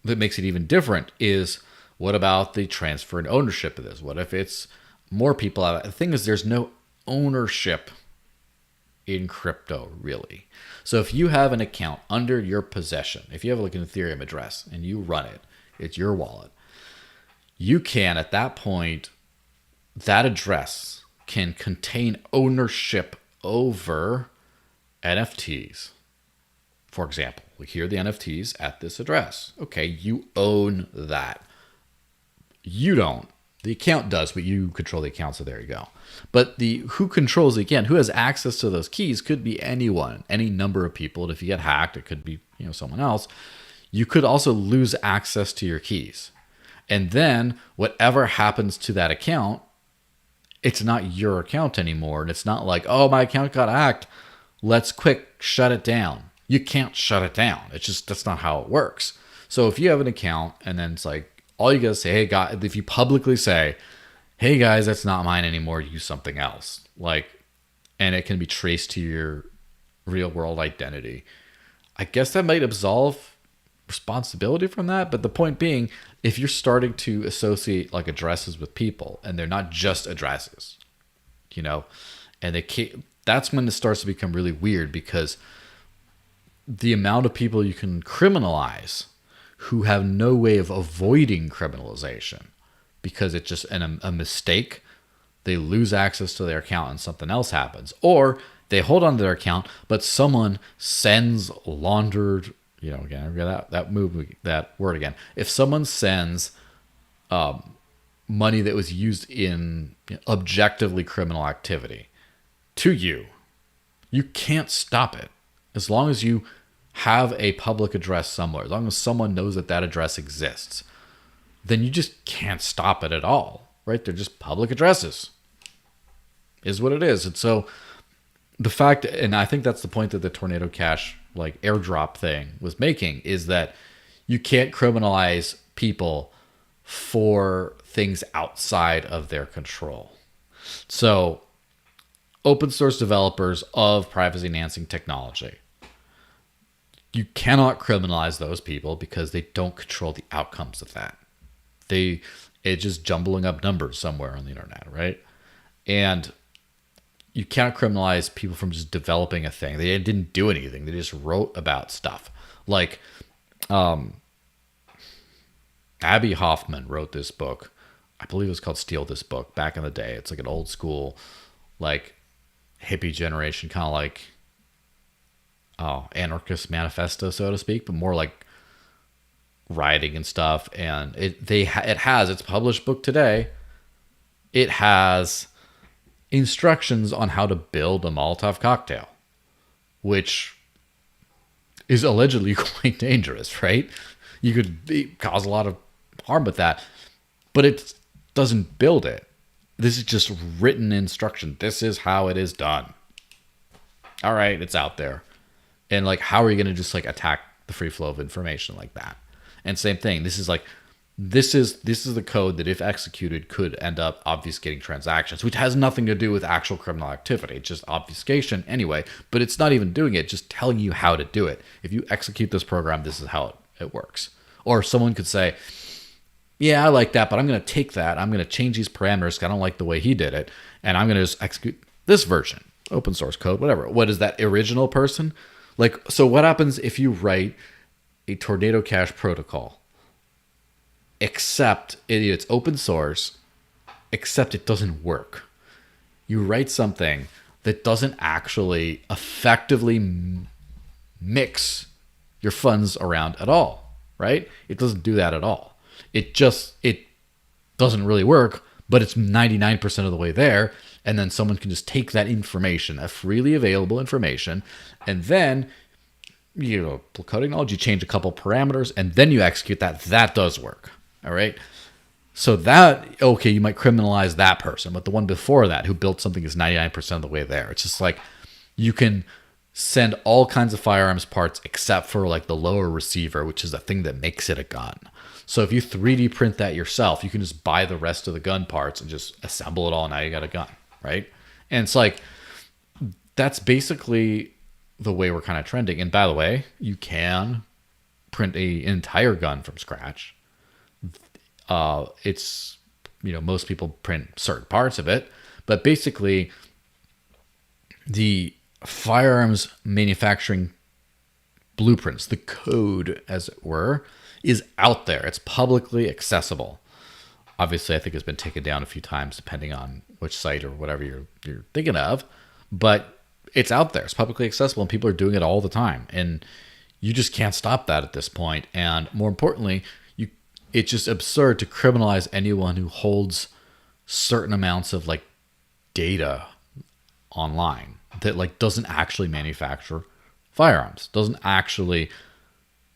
that makes it even different is, what about the transfer and ownership of this? What if it's more people have it? The thing is, there's no ownership in crypto, really. So if you have an account under your possession, if you have like an Ethereum address and you run it, it's your wallet, you can, at that point, that address can contain ownership over NFTs. For example, like here are the NFTs at this address. Okay, you own that. You don't. The account does, but you control the account, so there you go. But who controls the account, who has access to those keys could be anyone, any number of people. And if you get hacked, it could be, you know, someone else. You could also lose access to your keys. And then whatever happens to that account, it's not your account anymore. And it's not like, oh, my account got hacked, let's quick shut it down. You can't shut it down. It's just, that's not how it works. So if you have an account and then it's like, all you gotta say, hey guys, if you publicly say, hey guys, that's not mine anymore, use something else. Like, and it can be traced to your real world identity. I guess that might absolve responsibility from that. But the point being, if you're starting to associate like addresses with people and they're not just addresses, you know, and they can't, that's when it starts to become really weird, because the amount of people you can criminalize who have no way of avoiding criminalization because it's just a mistake, they lose access to their account and something else happens, or they hold on to their account, but someone sends laundered, you know, again, that word again. If someone sends money that was used in objectively criminal activity to you, you can't stop it. As long as you have a public address somewhere, as long as someone knows that that address exists, then you just can't stop it at all, right? They're just public addresses, is what it is. And so the fact, and I think that's the point that the Tornado Cash like airdrop thing was making, is that you can't criminalize people for things outside of their control. So open source developers of privacy enhancing technology, You cannot criminalize those people because they don't control the outcomes of that. It's just jumbling up numbers somewhere on the internet, right? And you can't criminalize people from just developing a thing. They didn't do anything. They just wrote about stuff. Like Abby Hoffman wrote this book. I believe it was called Steal This Book back in the day. It's like an old school, like hippie generation, kind of like anarchist manifesto, so to speak, but more like rioting and stuff. And it's a published book today. It has instructions on how to build a Molotov cocktail, which is allegedly quite dangerous, right? You could cause a lot of harm with that, but it doesn't build it. This is just written instruction. This is how it is done. All right, it's out there. And like, how are you going to just like attack the free flow of information like that? And same thing. This is the code that, if executed, could end up obfuscating transactions, which has nothing to do with actual criminal activity. It's just obfuscation anyway, but it's not even doing it, just telling you how to do it. If you execute this program, this is how it works. Or someone could say, yeah, I like that, but I'm going to take that. I'm going to change these parameters because I don't like the way he did it. And I'm going to just execute this version, open source code, whatever. What is that original person? Like, so what happens if you write a Tornado Cash protocol, except it's open source, except it doesn't work? You write something that doesn't actually effectively mix your funds around at all, right? It doesn't do that at all. It doesn't really work, but it's 99% of the way there. And then someone can just take that information, that freely available information, and then, coding knowledge, you change a couple parameters, and then you execute that. That does work. All right. So that, okay, you might criminalize that person, but the one before that who built something is 99% of the way there. It's just like, you can send all kinds of firearms parts except for like the lower receiver, which is the thing that makes it a gun. So if you 3D print that yourself, you can just buy the rest of the gun parts and just assemble it all. Now you got a gun, right? And it's like, that's basically the way we're kind of trending. And by the way, you can print an entire gun from scratch. It's, most people print certain parts of it, but basically the firearms manufacturing blueprints, the code as it were, is out there. It's publicly accessible. Obviously, I think it's been taken down a few times depending on which site or whatever you're thinking of, but it's out there. It's publicly accessible and people are doing it all the time. And you just can't stop that at this point. And more importantly, it's just absurd to criminalize anyone who holds certain amounts of like data online that like doesn't actually manufacture firearms, doesn't actually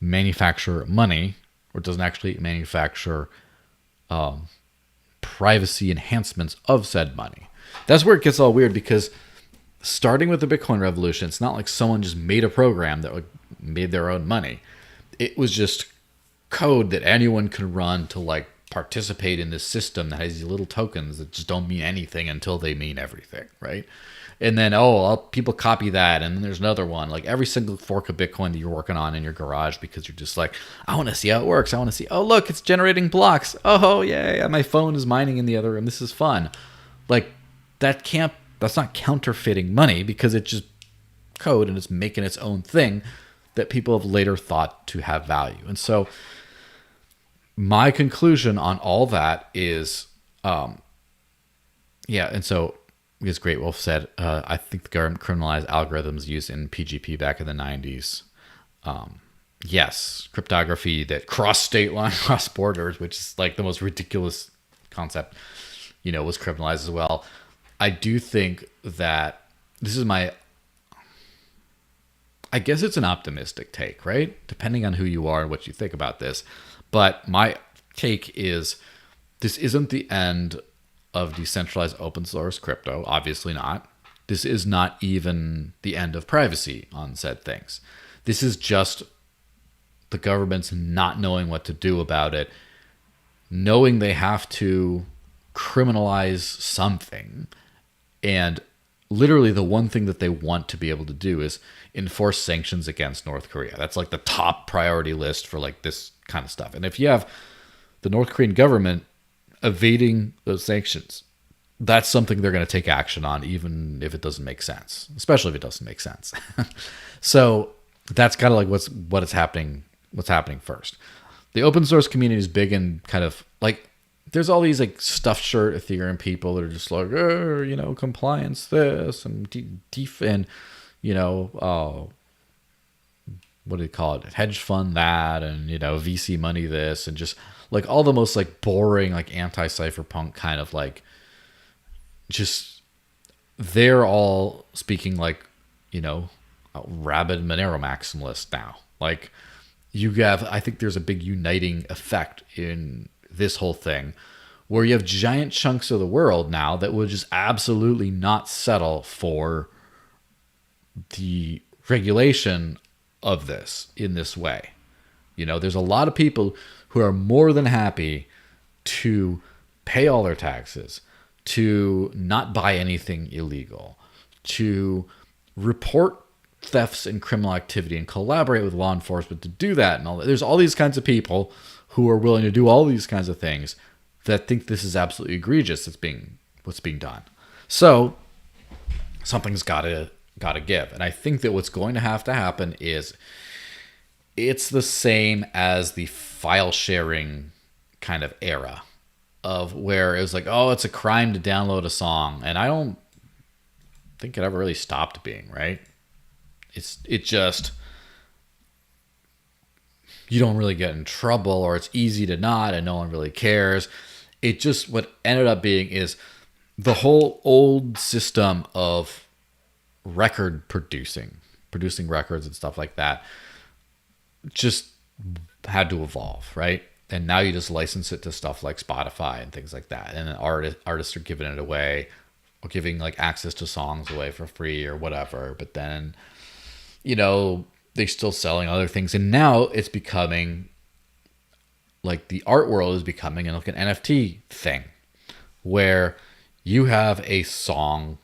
manufacture money, or doesn't actually manufacture privacy enhancements of said money. That's where it gets all weird, because starting with the Bitcoin revolution, it's not like someone just made a program that like made their own money. It was just code that anyone could run to like participate in this system that has these little tokens that just don't mean anything until they mean everything, right? And then, people copy that, and then there's another one. Like every single fork of Bitcoin that you're working on in your garage, because you're just like, I want to see how it works. I want to see, oh, look, it's generating blocks. Oh, yeah, my phone is mining in the other room. This is fun. Like, that's not counterfeiting money, because it's just code and it's making its own thing that people have later thought to have value. And so my conclusion on all that is, and so, as Great Wolf said, I think the government criminalized algorithms used in PGP back in the 90s. Yes, cryptography that cross state line, cross borders, which is like the most ridiculous concept, was criminalized as well. I do think that this is I guess it's an optimistic take, right? Depending on who you are and what you think about this. But my take is, this isn't the end of decentralized open source crypto. Obviously not. This is not even the end of privacy on said things. This is just the government's not knowing what to do about it, knowing they have to criminalize something, and literally the one thing that they want to be able to do is enforce sanctions against North Korea. That's like the top priority list for like this kind of stuff. And if you have the North Korean government evading those sanctions, that's something they're going to take action on, even if it doesn't make sense, especially if it doesn't make sense. So that's kind of like what's happening first. The open source community is big and kind of like, there's all these like stuffed shirt Ethereum people that are just like, compliance this and DeFi and, what do you call it? Hedge fund that, and, VC money this, and just like all the most like boring, like anti-cypherpunk kind of like, just, they're all speaking like, rabid Monero maximalist now. Like, I think there's a big uniting effect in this whole thing where you have giant chunks of the world now that would just absolutely not settle for the regulation of this in this way. There's a lot of people who are more than happy to pay all their taxes, to not buy anything illegal, to report thefts and criminal activity and collaborate with law enforcement to do that. And all that. There's all these kinds of people who are willing to do all these kinds of things that think this is absolutely egregious. What's being done. So something's got to give. And I think that what's going to happen is it's the same as the file sharing kind of era of where it was like, oh, it's a crime to download a song. And I don't think it ever really stopped being, right? It just, you don't really get in trouble, or it's easy to not, and no one really cares. It just, what ended up being is the whole old system of record producing records and stuff like that just had to evolve, right? And now you just license it to stuff like Spotify and things like that. And then artists are giving it away, or giving like access to songs away for free or whatever. But then, they're still selling other things. And now it's becoming like the art world is becoming like an NFT thing where you have a song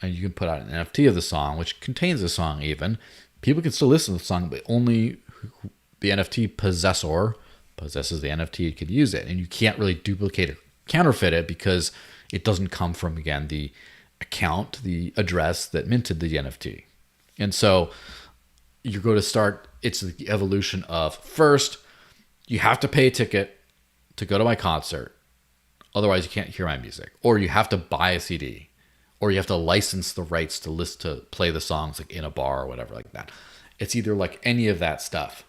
and you can put out an NFT of the song, which contains the song even. People can still listen to the song, but only the NFT possessor possesses the NFT could use it. And you can't really duplicate or counterfeit it because it doesn't come from, again, the account, the address that minted the NFT. And so you're going to start, it's the evolution of, first, you have to pay a ticket to go to my concert. Otherwise, you can't hear my music. Or you have to buy a CD. Or you have to license the rights to play the songs like in a bar or whatever like that. It's either like any of that stuff.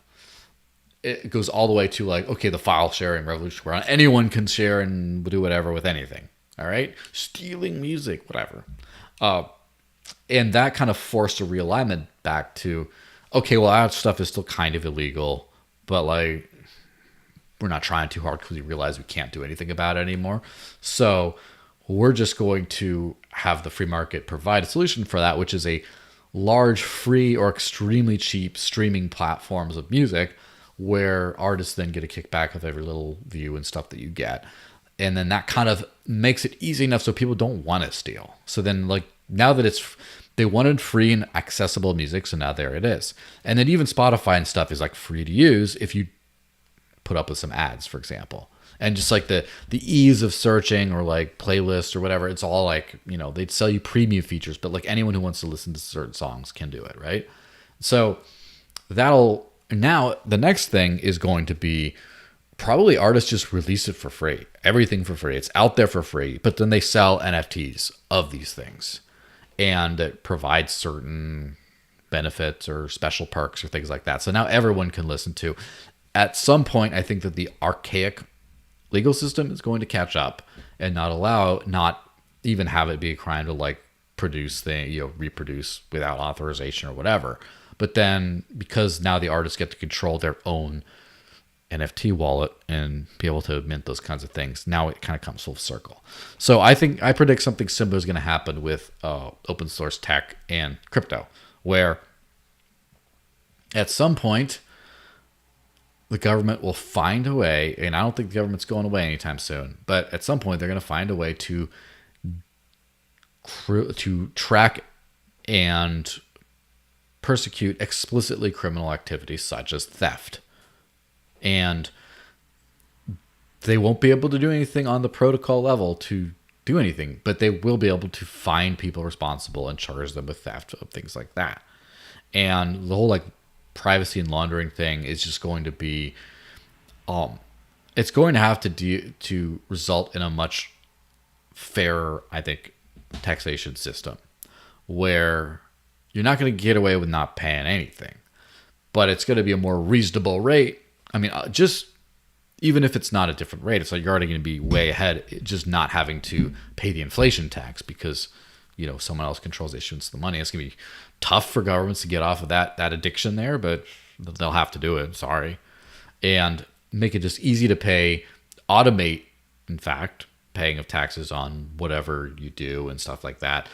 It goes all the way to like, okay, the file sharing revolution where anyone can share and do whatever with anything. All right? Stealing music, whatever. And that kind of forced a realignment back to, okay, well, that stuff is still kind of illegal, but like, we're not trying too hard because we realize we can't do anything about it anymore. So we're just going to have the free market provide a solution for that, which is a large free or extremely cheap streaming platforms of music where artists then get a kickback of every little view and stuff that you get. And then that kind of makes it easy enough so people don't want to steal. So then like now that they wanted free and accessible music, so now there it is. And then even Spotify and stuff is like free to use if you put up with some ads, for example. And just like the ease of searching or like playlists or whatever, it's all like, they'd sell you premium features, but like anyone who wants to listen to certain songs can do it, right? So now the next thing is going to be probably artists just release it for free, everything for free. It's out there for free, but then they sell NFTs of these things and it provides certain benefits or special perks or things like that. So now everyone can listen to. At some point, I think that the archaic legal system is going to catch up and not even have it be a crime to like reproduce without authorization or whatever. But then because now the artists get to control their own NFT wallet and be able to mint those kinds of things, now it kind of comes full circle. So I predict something similar is going to happen with open source tech and crypto, where at some point the government will find a way, and I don't think the government's going away anytime soon, but at some point they're going to find a way to to track and persecute explicitly criminal activities such as theft. And they won't be able to do anything on the protocol level to do anything, but they will be able to find people responsible and charge them with theft of things like that. And the whole like privacy and laundering thing is just going to be, it's going to have to result in a much fairer, I think, taxation system where you're not going to get away with not paying anything, but it's going to be a more reasonable rate. I mean, just even if it's not a different rate, it's like you're already going to be way ahead, just not having to pay the inflation tax because, you know, someone else controls the issuance of the money. It's going to be tough for governments to get off of that addiction there, but they'll have to do it. Sorry. And make it just easy to pay, automate, in fact, paying of taxes on whatever you do and stuff like that.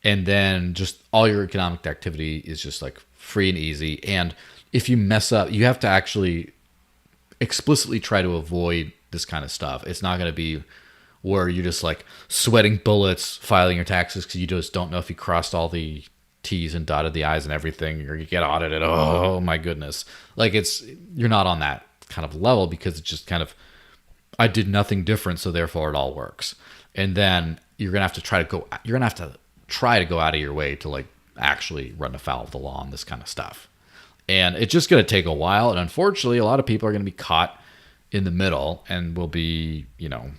And then just all your economic activity is just like free and easy. And if you mess up, you have to actually explicitly try to avoid this kind of stuff. It's not going to be where you're just like sweating bullets filing your taxes because you just don't know if you crossed all the T's and dotted the I's and everything, or you get audited. Oh my goodness. Like you're not on that kind of level because it's just kind of, I did nothing different, so therefore it all works. And then you're going to have to try to go out of your way to like actually run afoul of the law on this kind of stuff. And it's just going to take a while. And unfortunately, a lot of people are going to be caught in the middle and will be, you know,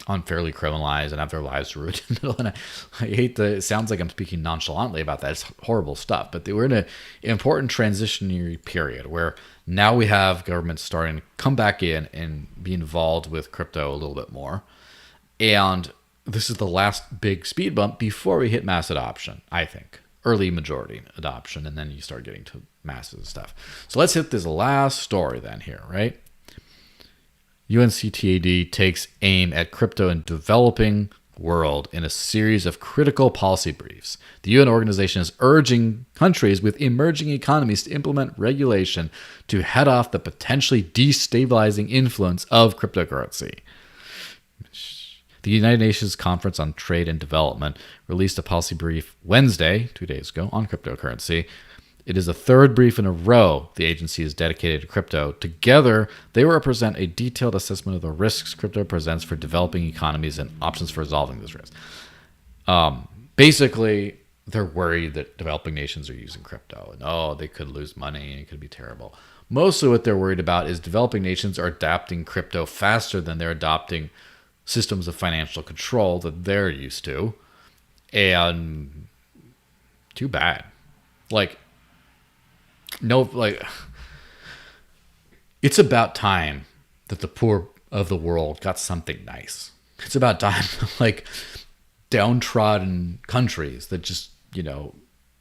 unfairly criminalized and have their lives ruined in the middle. And I hate it sounds like I'm speaking nonchalantly about that. It's horrible stuff. But we're in an important transitionary period where now we have governments starting to come back in and be involved with crypto a little bit more. And this is the last big speed bump before we hit mass adoption, I think. Early majority adoption, and then you start getting to masses and stuff. So let's hit this last story then here, right? UNCTAD takes aim at crypto in developing world in a series of critical policy briefs. The UN organization is urging countries with emerging economies to implement regulation to head off the potentially destabilizing influence of cryptocurrency. The United Nations Conference on Trade and Development released a policy brief Wednesday, 2 days ago, on cryptocurrency. It is the third brief in a row the agency is dedicated to crypto. Together, they represent a detailed assessment of the risks crypto presents for developing economies and options for resolving those risks. Basically, they're worried that developing nations are using crypto and, they could lose money and it could be terrible. Mostly what they're worried about is developing nations are adapting crypto faster than they're adopting systems of financial control that they're used to. And too bad. It's about time that the poor of the world got something nice. It's about time, downtrodden countries that just,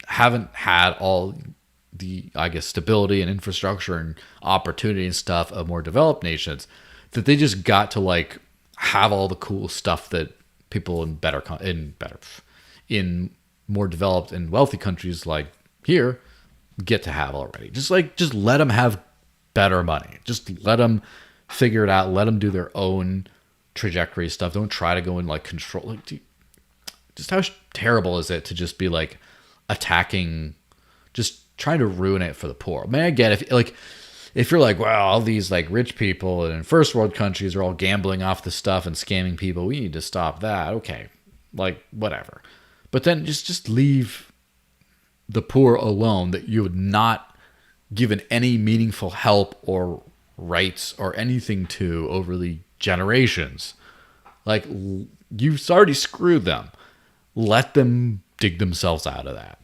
haven't had all the, stability and infrastructure and opportunity and stuff of more developed nations, that they just got to have all the cool stuff that people in more developed and wealthy countries like here get to have already. Just let them have better money. Just let them figure it out. Let them do their own trajectory stuff. Don't try to go and control. Just how terrible is it to just be attacking, just trying to ruin it for the poor? I mean, I get if you're all these rich people in first world countries are all gambling off the stuff and scamming people, we need to stop that. Okay, whatever. But then just leave the poor alone that you would not given any meaningful help or rights or anything to over the generations. You've already screwed them. Let them dig themselves out of that.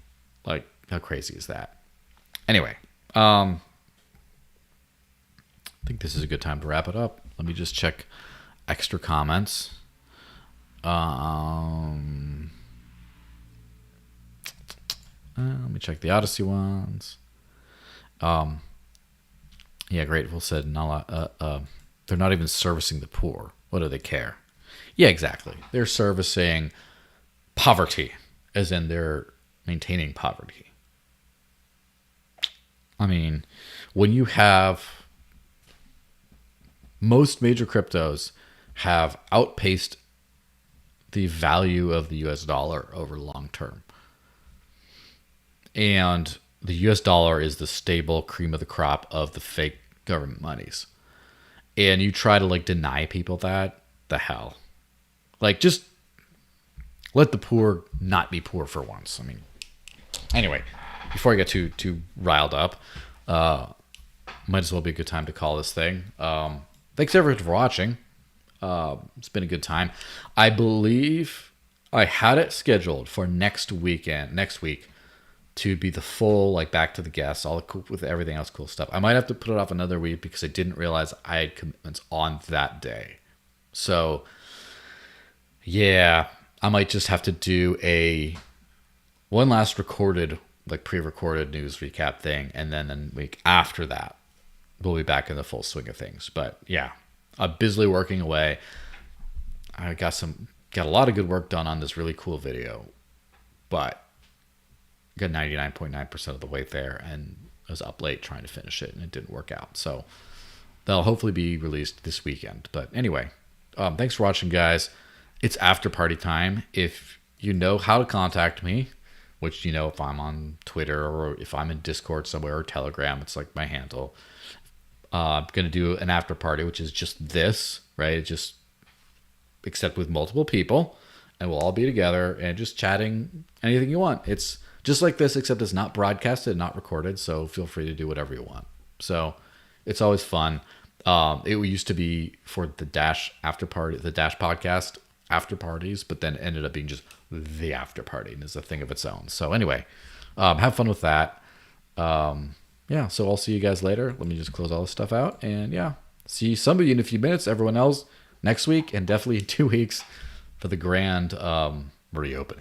How crazy is that? Anyway, I think this is a good time to wrap it up. Let me just check extra comments. Let me check the Odysee ones. Yeah, Grateful said they're not even servicing the poor. What do they care? Yeah, exactly. They're servicing poverty, as in they're maintaining poverty. I mean, when you have most major cryptos have outpaced the value of the US dollar over long term. And the US dollar is the stable cream of the crop of the fake government monies. And you try to like deny people that, the hell. Like, just let the poor not be poor for once. I mean, anyway, before I get too riled up, might as well be a good time to call this thing. Thanks everyone for watching. It's been a good time. I believe I had it scheduled for next week, to be the full, like, back to the guests, all the cool, with everything else cool stuff. I might have to put it off another week because I didn't realize I had commitments on that day. So, yeah, I might just have to do one last recorded, like pre-recorded news recap thing, and then the week after that, we'll be back in the full swing of things. But yeah, I'm busily working away. I got a lot of good work done on this really cool video, but got 99.9% of the way there, and I was up late trying to finish it, and it didn't work out. So they'll hopefully be released this weekend. But anyway, thanks for watching, guys. It's after party time. If you know how to contact me, which, you know, if I'm on Twitter or if I'm in Discord somewhere or Telegram, it's like my handle. I'm going to do an after party, which is just this, right? Just except with multiple people, and we'll all be together and just chatting anything you want. It's just like this, except it's not broadcasted, not recorded. So feel free to do whatever you want. So it's always fun. It used to be for the Dash after party, the Dash podcast after parties, but then ended up being just the after party, and is a thing of its own. So anyway, have fun with that. Yeah, so I'll see you guys later. Let me just close all this stuff out, and yeah, see some of you in a few minutes, everyone else next week, and definitely in 2 weeks for the grand reopening.